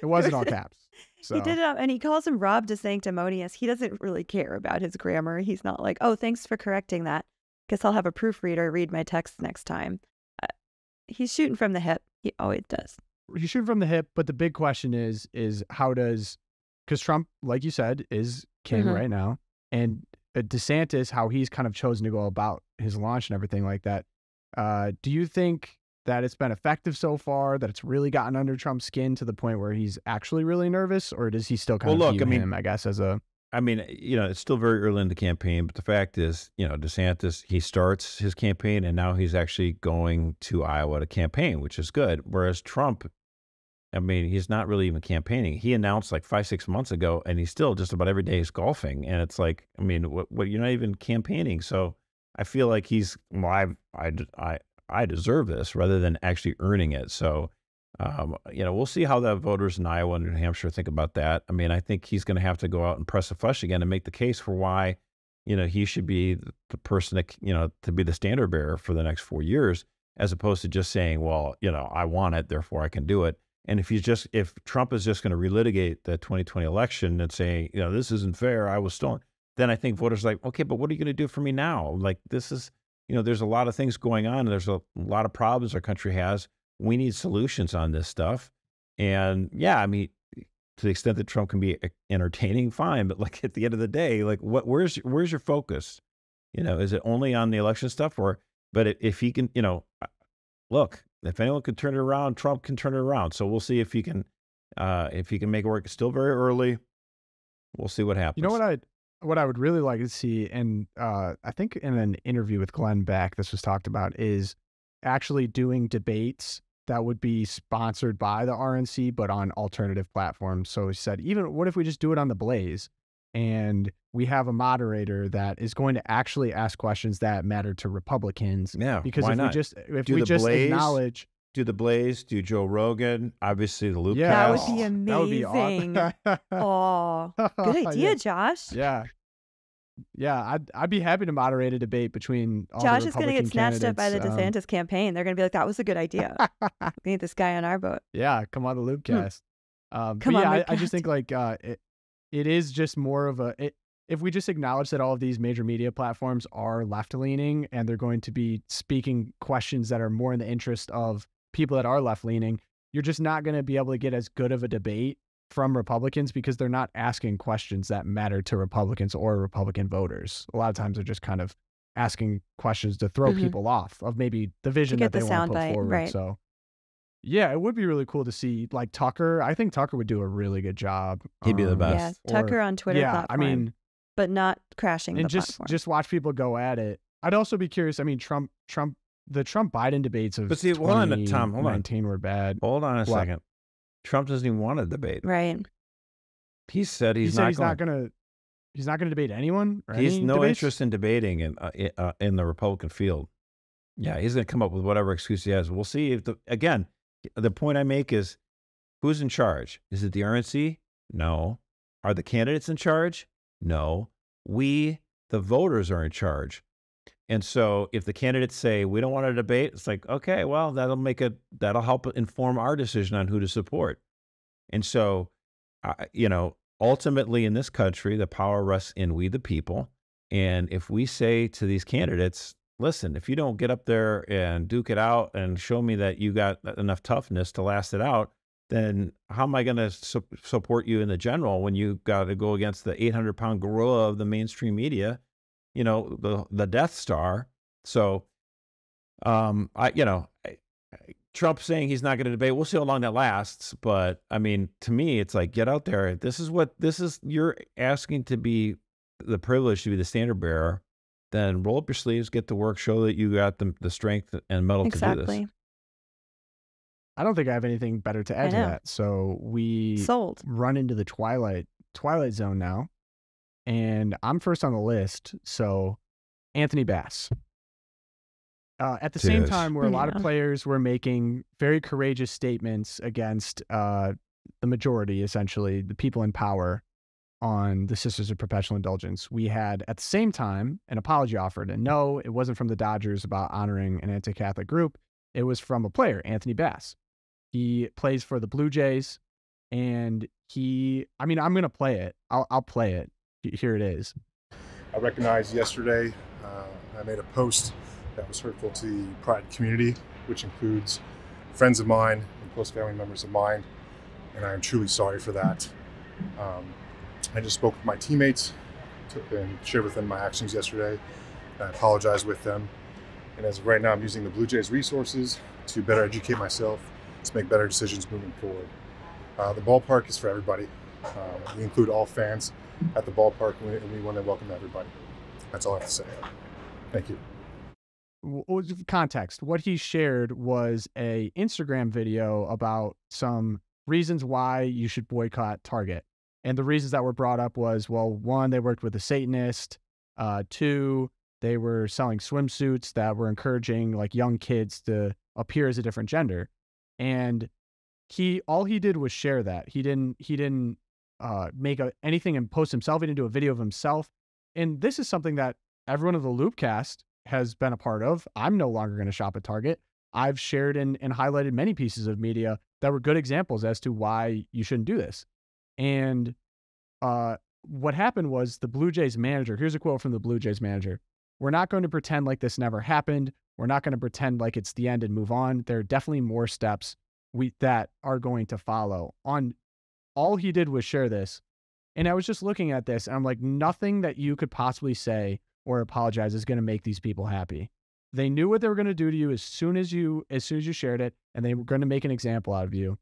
It wasn't all caps. So. He did it, and he calls him Rob DeSanctimonious. He doesn't really care about his grammar. He's not like, oh, thanks for correcting that. Guess I'll have a proofreader read my text next time. He's shooting from the hip. He always does. He's shooting from the hip, but the big question is how does... Because Trump, like you said, is king right now. And DeSantis, how he's kind of chosen to go about his launch and everything like that. Do you think that it's been effective so far, that it's really gotten under Trump's skin to the point where he's actually really nervous? Or does he still kind of view him, I guess, as a... I mean, it's still very early in the campaign, but the fact is, DeSantis, he starts his campaign and now he's actually going to Iowa to campaign, which is good. Whereas Trump... I mean, he's not really even campaigning. He announced like 5-6 months ago, and he's still just about every day is golfing. And it's like, I mean, what you're not even campaigning. So I feel like I deserve this rather than actually earning it. So, we'll see how the voters in Iowa and New Hampshire think about that. I mean, I think he's going to have to go out and press the flesh again and make the case for why, he should be the person that, to be the standard bearer for the next 4 years, as opposed to just saying, well, I want it, therefore I can do it. And if Trump is just going to relitigate the 2020 election and say, this isn't fair, I was stolen, then I think voters are like, okay, but what are you going to do for me now? Like, this is, there's a lot of things going on. And there's a lot of problems our country has. We need solutions on this stuff. And yeah, I mean, to the extent that Trump can be entertaining, fine. But like at the end of the day, like where's your focus? Is it only on the election stuff? But if he can, look, if anyone can turn it around, Trump can turn it around. So we'll see if he can make it work. It's still very early. We'll see what happens. You know what I would really like to see, and I think in an interview with Glenn Beck, this was talked about, is actually doing debates that would be sponsored by the RNC, but on alternative platforms. So he said, even what if we just do it on the Blaze and we have a moderator that is going to actually ask questions that matter to Republicans? Yeah, because why if not? we just acknowledge, do the Blaze, do Joe Rogan, obviously the Loopcast. That would be amazing. That would be awesome. Oh, good idea, Josh. Yeah. I'd be happy to moderate a debate between all Josh the is going to get Republican snatched up by the candidates. DeSantis campaign. They're going to be like, that was a good idea. We need this guy on our boat. Yeah, come on the Loopcast. Come on, I Loopcast. just think like it is just more of if we just acknowledge that all of these major media platforms are left-leaning and they're going to be speaking questions that are more in the interest of people that are left-leaning, you're just not going to be able to get as good of a debate from Republicans because they're not asking questions that matter to Republicans or Republican voters. A lot of times they're just kind of asking questions to throw people off of maybe the vision that they want to put forward. Right. So yeah, it would be really cool to see like Tucker. I think Tucker would do a really good job. He'd be the best. Yeah, Tucker on Twitter platform. I mean, but not crashing and the just platform. just watch people go at it. I'd also be curious. I mean, the Trump Biden debates of But see, hold on, Tom, hold on. 2019 were bad. Hold on a What? second. Trump doesn't even want to debate. Right. He said He's not gonna debate anyone. Or He's any no debates? interest in debating in the Republican field. Yeah, he's going to come up with whatever excuse he has. We'll see. If the point I make is, who's in charge? Is it the RNC? No. Are the candidates in charge? No. We, the voters, are in charge. And so if the candidates say we don't want to debate, it's like, okay, well, that'll help inform our decision on who to support. And so, ultimately in this country, the power rests in we, the people. And if we say to these candidates, listen, if you don't get up there and duke it out and show me that you got enough toughness to last it out, then how am I going to support you in the general when you got to go against the 800-pound gorilla of the mainstream media, the Death Star? So, Trump saying he's not going to debate. We'll see how long that lasts. But I mean, to me, it's like, get out there. You're asking to be the privilege to be the standard bearer. Then roll up your sleeves, get to work, show that you got the strength and mettle to do this. I don't think I have anything better to add to that. So we run into the Twilight Zone now. And I'm first on the list. So Anthony Bass. At the same time where a lot of players were making very courageous statements against the majority, essentially, the people in power on the Sisters of Perpetual Indulgence, we had at the same time an apology offered. And no, it wasn't from the Dodgers about honoring an anti-Catholic group. It was from a player, Anthony Bass. He plays for the Blue Jays, and I'm going to play it. I'll play it. Here it is. I recognized yesterday I made a post that was hurtful to the Pride community, which includes friends of mine and close family members of mine, and I am truly sorry for that. I just spoke with my teammates and shared with them my actions yesterday. I apologized with them, and as of right now, I'm using the Blue Jays resources to better educate myself, to make better decisions moving forward. The ballpark is for everybody. We include all fans at the ballpark, and we want to welcome everybody. That's all I have to say. Thank you. Context. What he shared was a Instagram video about some reasons why you should boycott Target. And the reasons that were brought up was, well, one, they worked with a Satanist. Two, they were selling swimsuits that were encouraging like young kids to appear as a different gender. And all he did was share that. He didn't make anything and post himself. He didn't do a video of himself. And this is something that everyone of the Loopcast has been a part of. I'm no longer going to shop at Target. I've shared and highlighted many pieces of media that were good examples as to why you shouldn't do this. And what happened was the Blue Jays manager, here's a quote from the Blue Jays manager: "We're not going to pretend like this never happened. We're not going to pretend like it's the end and move on. There are definitely more steps that are going to follow." All he did was share this. And I was just looking at this and I'm like, nothing that you could possibly say or apologize is going to make these people happy. They knew what they were going to do to you as soon as you shared it, and they were going to make an example out of you.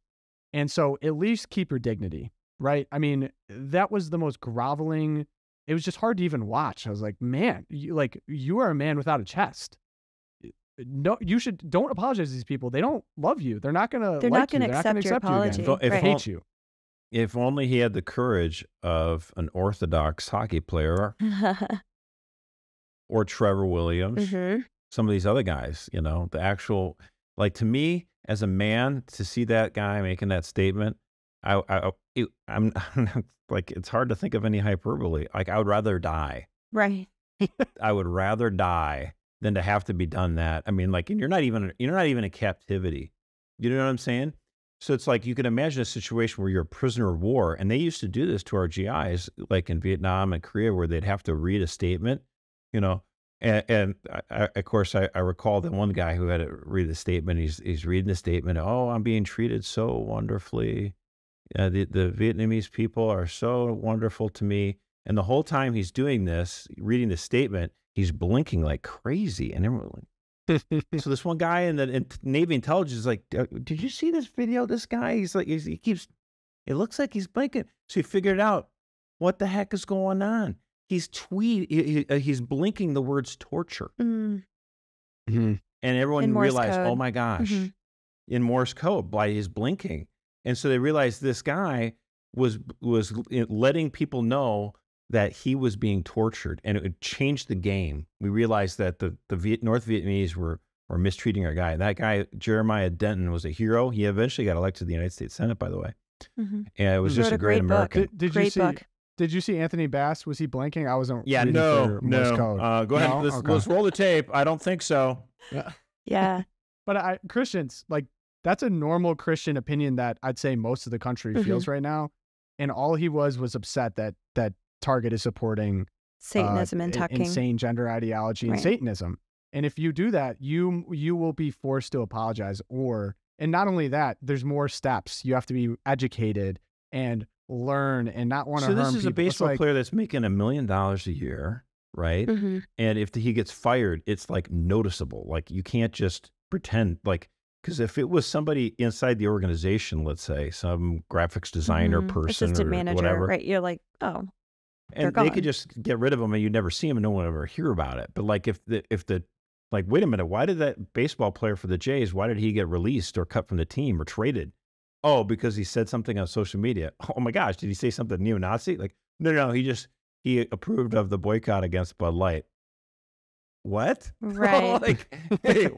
And so at least keep your dignity, right? I mean, that was the most groveling. It was just hard to even watch. I was like, man, you are a man without a chest. no, don't apologize to these people. They don't love you. They're not gonna They're like not gonna you. They're not gonna accept your accept you apology. again. If They hate you. If only he had the courage of an Orthodox hockey player or Trevor Williams, some of these other guys, you know, the actual, like, to me as a man, to see that guy making that statement, I'm like, it's hard to think of any hyperbole. Like, I would rather die. Right. I would rather die than to have to be done that. I mean, like, and you're not even in captivity. You know what I'm saying? So it's like you can imagine a situation where you're a prisoner of war, and they used to do this to our GIs, like in Vietnam and Korea, where they'd have to read a statement, you know. And of course, I recall that one guy who had to read the statement. He's reading the statement. Oh, I'm being treated so wonderfully. The Vietnamese people are so wonderful to me. And the whole time he's doing this, reading the statement, he's blinking like crazy. And everyone like, so this one guy in the Navy intelligence is like, did you see this video? This guy, he's like, he keeps, it looks like he's blinking. So he figured out what the heck is going on. He's he's blinking the words torture. And everyone realized, oh my gosh, in Morse code by his blinking. And so they realized this guy was letting people know that he was being tortured, and it would change the game. We realized that the North Vietnamese were mistreating our guy. And that guy, Jeremiah Denton, was a hero. He eventually got elected to the United States Senate, by the way. And it was just a great American. Did you see Anthony Bass? Was he blinking? I wasn't. Yeah, no. Go ahead. Let's roll the tape. I don't think so. Yeah. But Christians, like, that's a normal Christian opinion that I'd say most of the country feels right now. And all he was upset that Target is supporting Satanism and tucking, insane gender ideology and Satanism. And if you do that, you will be forced to apologize. And not only that, there's more steps. You have to be educated and learn and not want to harm people. So this is a baseball player that's making $1 million a year, right? And if he gets fired, it's like noticeable. Like, you can't just pretend, like, because if it was somebody inside the organization, let's say some graphics designer person, assistant or manager, whatever, right? You're like, oh, and they could just get rid of them and you'd never see them and no one would ever hear about it. But like, if the like, wait a minute, why did that baseball player for the Jays, why did he get released or cut from the team or traded? Oh, because he said something on social media. Oh my gosh, did he say something neo-Nazi? Like, no, he approved of the boycott against Bud Light. What? Right. Like, hey.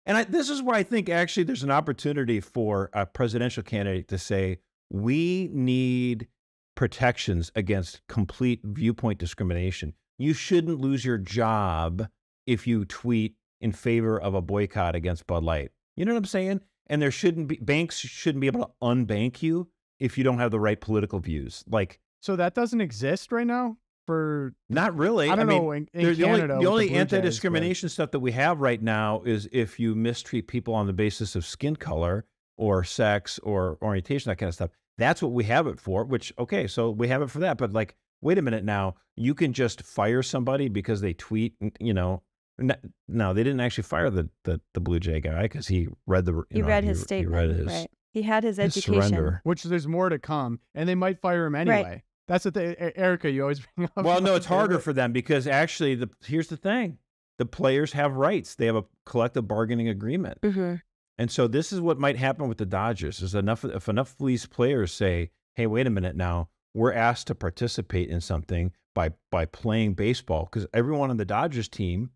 And this is where I think actually there's an opportunity for a presidential candidate to say, we need protections against complete viewpoint discrimination. You shouldn't lose your job if you tweet in favor of a boycott against Bud Light. You know what I'm saying? And banks shouldn't be able to unbank you if you don't have the right political views. Like, so that doesn't exist right now? Not really. I don't know. In Canada, the only anti-discrimination stuff that we have right now is if you mistreat people on the basis of skin color or sex or orientation, that kind of stuff. That's what we have it for, which, okay, so we have it for that. But like, wait a minute now, you can just fire somebody because they tweet, you know. No, they didn't actually fire the Blue Jay guy because he read his statement. Right. He had his education. Surrender. Which there's more to come, and they might fire him anyway. Right. That's the thing, Erica, you always bring up. Well, no, it's harder for them because actually, here's the thing. The players have rights. They have a collective bargaining agreement. And so this is what might happen with the Dodgers. If enough of these players say, hey, wait a minute now, we're asked to participate in something by playing baseball, because everyone on the Dodgers team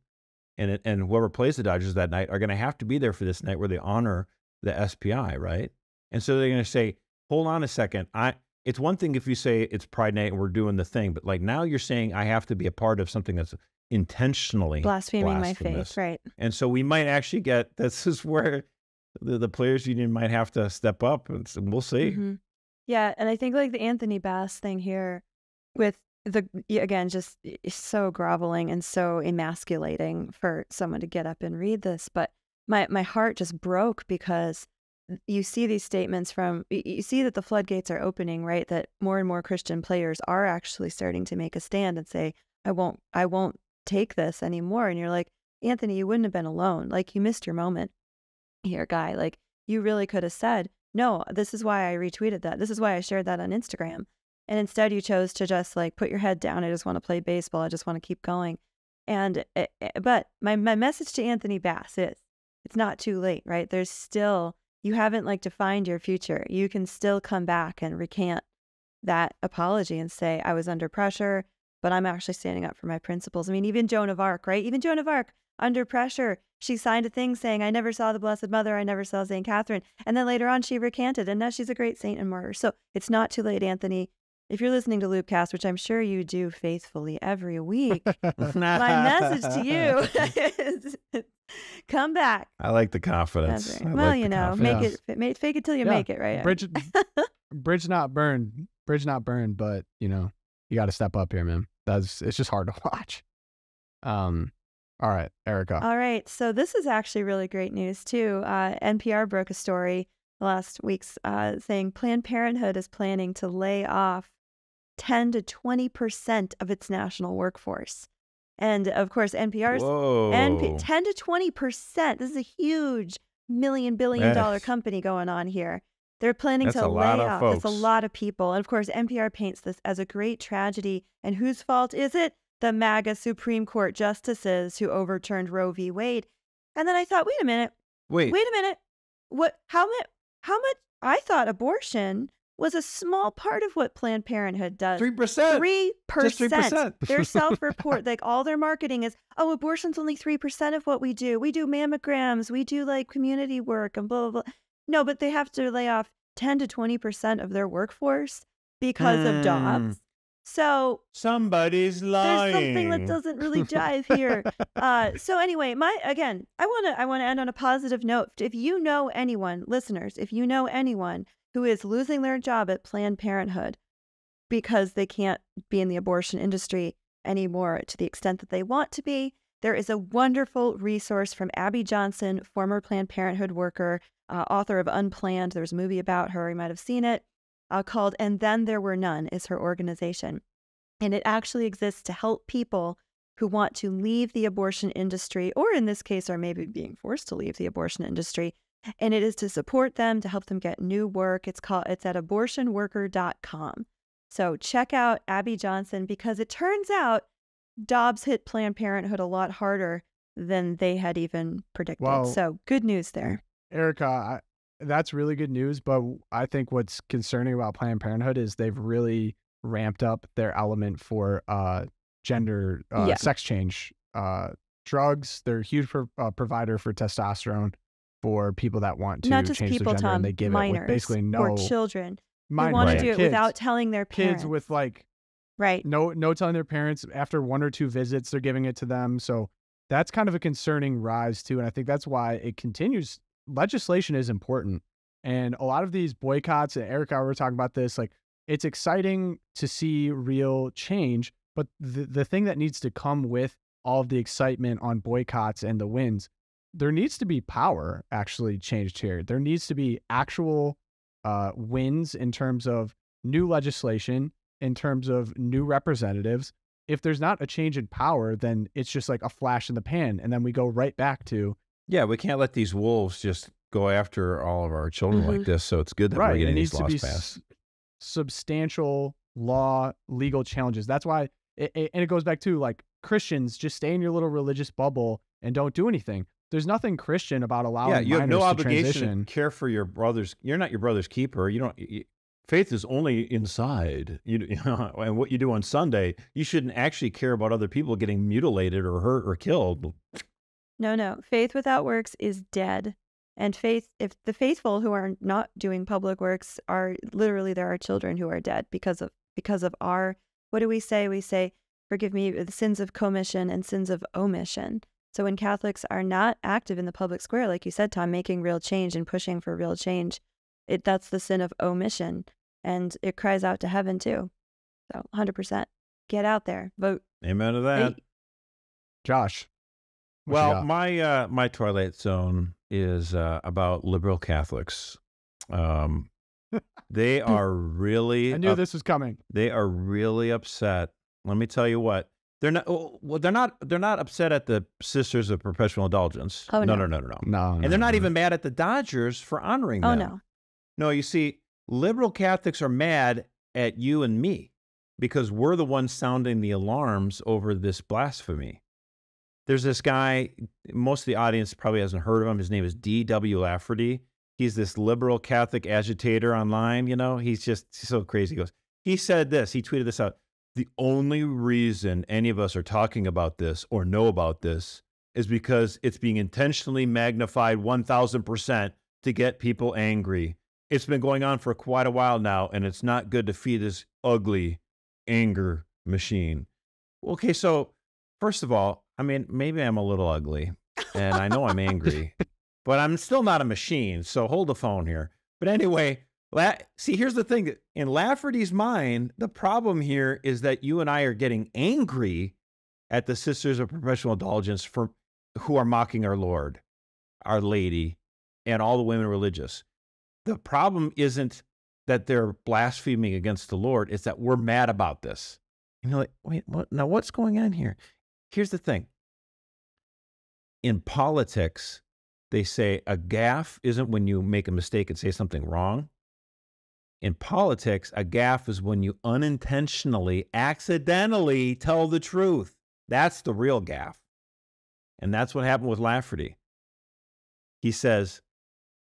and whoever plays the Dodgers that night are going to have to be there for this night where they honor the SPI, right? And so they're going to say, hold on a second. It's one thing if you say it's Pride Night and we're doing the thing, but like now you're saying I have to be a part of something that's intentionally blaspheming my faith, right? And so we might actually this is where the players union might have to step up, and we'll see. Yeah, and I think like the Anthony Bass thing here with again, just so groveling and so emasculating for someone to get up and read this, but my heart just broke because you see these statements you see that the floodgates are opening, right? That more and more Christian players are actually starting to make a stand and say, I won't take this anymore. And you're like, Anthony, you wouldn't have been alone. Like, you missed your moment here, guy. Like, you really could have said, no, this is why I retweeted that. This is why I shared that on Instagram. And instead you chose to just like put your head down. I just want to play baseball. I just want to keep going. And but my message to Anthony Bass is, it's not too late, right? There's still, you haven't like defined your future. You can still come back and recant that apology and say, I was under pressure, but I'm actually standing up for my principles. I mean, even Joan of Arc, right? Even Joan of Arc, under pressure, she signed a thing saying, I never saw the Blessed Mother, I never saw St. Catherine. And then later on, she recanted, and now she's a great saint and martyr. So it's not too late, Anthony. If you're listening to LOOPcast, which I'm sure you do faithfully every week, my message to you is come back. I like the confidence. Right. Well, you know, fake it till you make it, right? Bridge not burned, but you know, you got to step up here, man. It's just hard to watch. All right, Erica. All right. So this is actually really great news, too. NPR broke a story last week saying Planned Parenthood is planning to lay off 10 to 20% of its national workforce. And of course, NPR's 10 to 20%. This is a huge billion-dollar company going on here. They're planning to lay off. It's a lot of people. And of course, NPR paints this as a great tragedy. And whose fault is it? The MAGA Supreme Court justices who overturned Roe v. Wade. And then I thought, wait a minute. What? How much? I thought abortion was a small part of what Planned Parenthood does. 3%. 3%. Their self-report, like all their marketing is, oh, abortion's only 3% of what we do. We do mammograms. We do like community work and blah, blah, blah. No, but they have to lay off 10 to 20% of their workforce because of jobs. So somebody's lying. There's something that doesn't really jive here. So anyway, I want to end on a positive note. If you know anyone, listeners, if you know anyone who is losing their job at Planned Parenthood because they can't be in the abortion industry anymore to the extent that they want to be, there is a wonderful resource from Abby Johnson, former Planned Parenthood worker, author of Unplanned. There's a movie about her. You might have seen it. Called And Then There Were None is her organization. And it actually exists to help people who want to leave the abortion industry, or in this case, are maybe being forced to leave the abortion industry. And it is to support them, to help them get new work. It's at abortionworker.com. So check out Abby Johnson, because it turns out Dobbs hit Planned Parenthood a lot harder than they had even predicted. Well, so good news there. Erica, that's really good news, but I think what's concerning about Planned Parenthood is they've really ramped up their element for gender, sex change drugs. They're a huge provider for testosterone for people that want to not just change people, their gender, Tom, and they give minors, it with basically no or children who minors, want to do it kids, without telling their parents. kids with like right, no telling their parents. After 1 or 2 visits, they're giving it to them. So that's kind of a concerning rise too, and I think that's why it continues. Legislation is important. And a lot of these boycotts, and Erica, we were talking about this, like, it's exciting to see real change, but the thing that needs to come with all of the excitement on boycotts and the wins, there needs to be power actually changed here. There needs to be actual wins in terms of new legislation, in terms of new representatives. If there's not a change in power, then it's just like a flash in the pan. And then we go right back to... Yeah, we can't let these wolves just go after all of our children like this. So it's good that we're getting these laws passed. Substantial legal challenges. That's why, and it goes back to like Christians, just stay in your little religious bubble and don't do anything. There's nothing Christian about allowing you have no obligation to care for your brothers. You're not your brother's keeper. You don't. Faith is only inside. You know, and what you do on Sunday, you shouldn't actually care about other people getting mutilated or hurt or killed. No. Faith without works is dead. And if the faithful who are not doing public works are literally, there are children who are dead because of our, what do we say? We say, forgive me, the sins of commission and sins of omission. So when Catholics are not active in the public square, like you said, Tom, making real change and pushing for real change, that's the sin of omission. And it cries out to heaven too. So 100%. Get out there. Vote. Amen to that. Hey. Josh. Well, my Twilight Zone is about liberal Catholics. They are really... I knew this was coming. They are really upset. Let me tell you what. They're not. Well, they're not upset at the Sisters of Perpetual Indulgence. Oh, no. No. And they're not even mad at the Dodgers for honoring them. Oh, no. No, you see, liberal Catholics are mad at you and me because we're the ones sounding the alarms over this blasphemy. There's this guy, most of the audience probably hasn't heard of him. His name is D.W. Lafferty. He's this liberal Catholic agitator online, you know. He's so crazy. He said this, he tweeted this out. The only reason any of us are talking about this or know about this is because it's being intentionally magnified 1,000% to get people angry. It's been going on for quite a while now, and it's not good to feed this ugly anger machine. Okay, so first of all, I mean, maybe I'm a little ugly, and I know I'm angry, but I'm still not a machine, so hold the phone here. But anyway, see, here's the thing. In Lafferty's mind, the problem here is that you and I are getting angry at the Sisters of Perpetual Indulgence who are mocking our Lord, Our Lady, and all the women religious. The problem isn't that they're blaspheming against the Lord. It's that we're mad about this. And you're like, wait, what? Now what's going on here? Here's the thing. In politics, they say a gaffe isn't when you make a mistake and say something wrong. In politics, a gaffe is when you unintentionally, accidentally tell the truth. That's the real gaffe. And that's what happened with Lafferty. He says,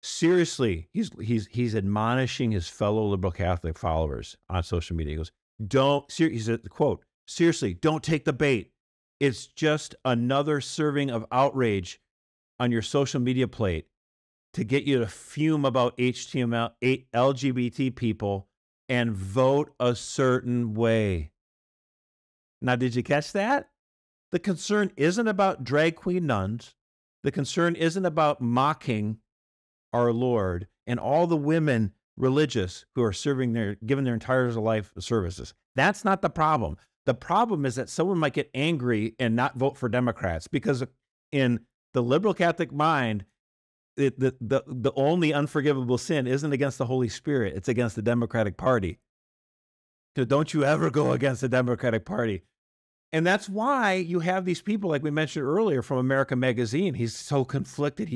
seriously, he's admonishing his fellow liberal Catholic followers on social media. He goes, he said, quote, seriously, don't take the bait. It's just another serving of outrage on your social media plate to get you to fume about HTML, LGBT people and vote a certain way. Now, did you catch that? The concern isn't about drag queen nuns. The concern isn't about mocking our Lord and all the women religious who are giving their entire life services. That's not the problem. The problem is that someone might get angry and not vote for Democrats because in the liberal Catholic mind, the only unforgivable sin isn't against the Holy Spirit. It's against the Democratic Party. So don't you ever go against the Democratic Party. And that's why you have these people, like we mentioned earlier from America Magazine. He's so conflicted.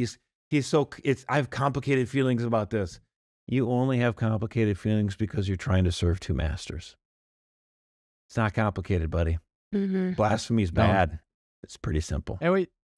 I have complicated feelings about this. You only have complicated feelings because you're trying to serve two masters. It's not complicated, buddy. Mm-hmm. Blasphemy is bad. It's pretty simple.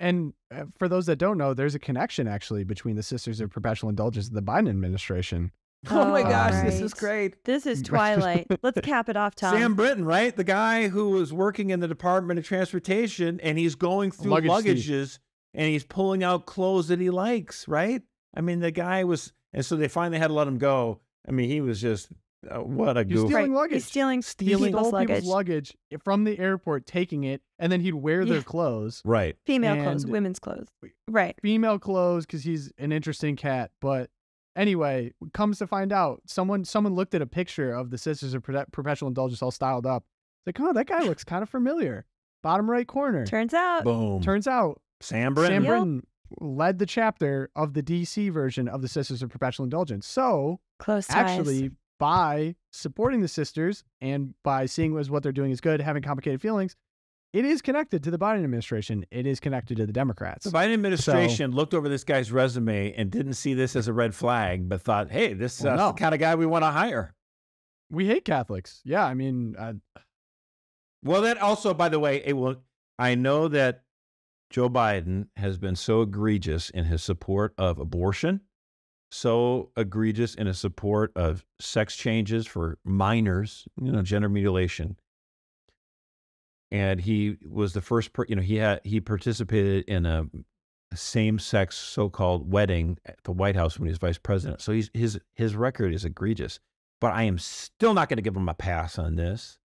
And for those that don't know, there's a connection actually between the Sisters of Perpetual Indulgence and the Biden administration. Oh my gosh, right. This is great. This is Twilight. Let's cap it off, Tom. Sam Britton, right? The guy who was working in the Department of Transportation, and he's going through luggages and he's pulling out clothes that he likes, right? I mean, the guy was, and so they finally had to let him go. I mean, he was just, what a goof. He's stealing luggage. He's stealing people's luggage. luggage from the airport, taking it, and then he'd wear their clothes. Right. Female clothes, women's clothes. Right. Female clothes, because he's an interesting cat. But anyway, comes to find out, someone looked at a picture of the Sisters of Perpetual Indulgence all styled up. It's like, oh, that guy looks kind of familiar. Bottom right corner. Turns out. Boom. Sam Britton. Sam Britton led the chapter of the DC version of the Sisters of Perpetual Indulgence. So, close ties. Actually, by supporting the sisters and by seeing as what they're doing is good, having complicated feelings, it is connected to the Biden administration. It is connected to the Democrats. The Biden administration looked over this guy's resume and didn't see this as a red flag, but thought, hey, this is the kind of guy we want to hire. We hate Catholics. Yeah, I mean. Well, that also, by the way, I know that Joe Biden has been so egregious in his support of abortion, so egregious in his support of sex changes for minors, gender mutilation. And he was the first, he participated in a same-sex so-called wedding at the White House when he was vice president. So his record is egregious. But I am still not going to give him a pass on this.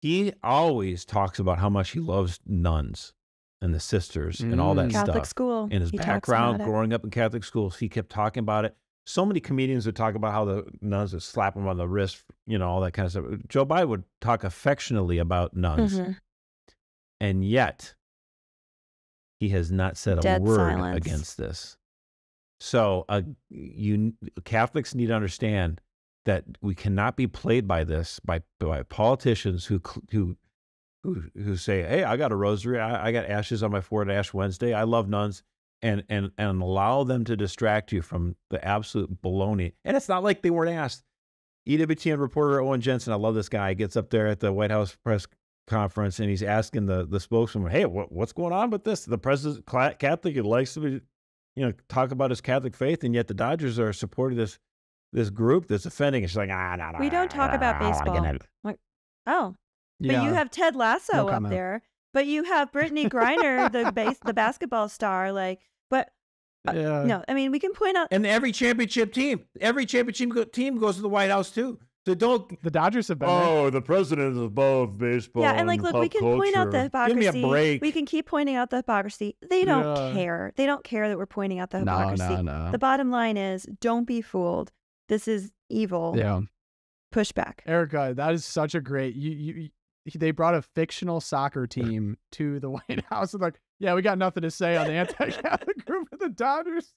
He always talks about how much he loves nuns and the sisters and all that stuff. Catholic school. In his background, growing up in Catholic schools, he kept talking about it. So many comedians would talk about how the nuns would slap him on the wrist, all that kind of stuff. Joe Biden would talk affectionately about nuns. Mm-hmm. And yet, he has not said a word against this. So Catholics need to understand that we cannot be played by this, by politicians who say, hey, I got a rosary, I got ashes on my forehead, Ash Wednesday, I love nuns. And allow them to distract you from the absolute baloney. And it's not like they weren't asked. EWTN reporter Owen Jensen, I love this guy, gets up there at the White House press conference, and he's asking the spokesman, "Hey, what's going on with this? The president's Catholic. He likes to be, talk about his Catholic faith, and yet the Dodgers are supporting this group that's offending." And she's like, no, We don't talk about baseball. Like, oh, but you have Ted Lasso up there. But you have Brittany Griner, the basketball star. Like, but no, I mean, we can point out. And every championship team goes to the White House too. So the Dodgers have been there. The president is above baseball. Yeah, and like, look, we can point out the hypocrisy. Give me a break. We can keep pointing out the hypocrisy. They don't care. They don't care that we're pointing out the hypocrisy. No. The bottom line is, don't be fooled. This is evil. Yeah. Push back. Erica, that is such a great. They brought a fictional soccer team to the White House and like, yeah, we got nothing to say on the anti-Catholic group of the Dodgers.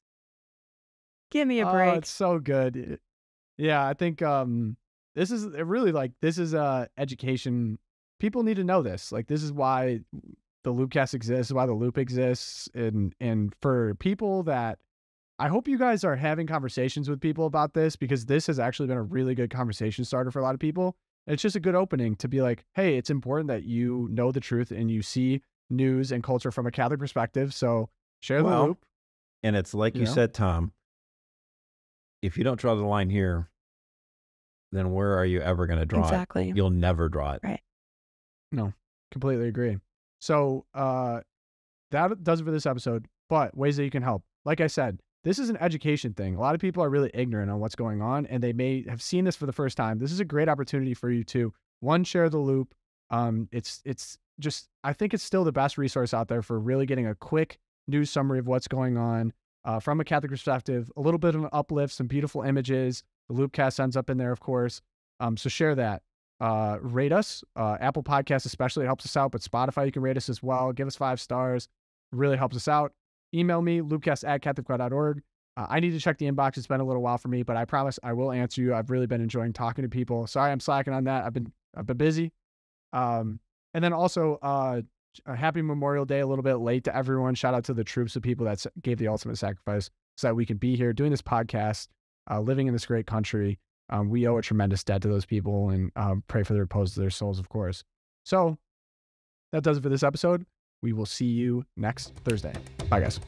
Give me a break. Oh, it's so good. Yeah, I think this is education. People need to know this. Like, this is why the Loopcast exists, why the Loop exists, and for people that, I hope you guys are having conversations with people about this, because this has actually been a really good conversation starter for a lot of people. It's just a good opening to be like, hey, it's important that you know the truth and you see news and culture from a Catholic perspective. So share the loop. And it's like you said, Tom, if you don't draw the line here, then where are you ever going to draw it? You'll never draw it. Right. No, completely agree. So that does it for this episode, but ways that you can help. Like I said, this is an education thing. A lot of people are really ignorant on what's going on, and they may have seen this for the first time. This is a great opportunity for you to, one, share the loop. It's just, I think it's still the best resource out there for really getting a quick news summary of what's going on from a Catholic perspective, a little bit of an uplift, some beautiful images. The Loopcast ends up in there, of course. So share that. Rate us. Apple Podcasts especially helps us out, but Spotify, you can rate us as well. Give us 5 stars. It really helps us out. Email me, loopcast@catholicvote.org. I need to check the inbox. It's been a little while for me, but I promise I will answer you. I've really been enjoying talking to people. Sorry, I'm slacking on that. I've been busy. And then also, a happy Memorial Day, a little bit late to everyone. Shout out to the troops of people that gave the ultimate sacrifice so that we can be here doing this podcast, living in this great country. We owe a tremendous debt to those people, and pray for the repose of their souls, of course. So that does it for this episode. We will see you next Thursday. Bye, guys.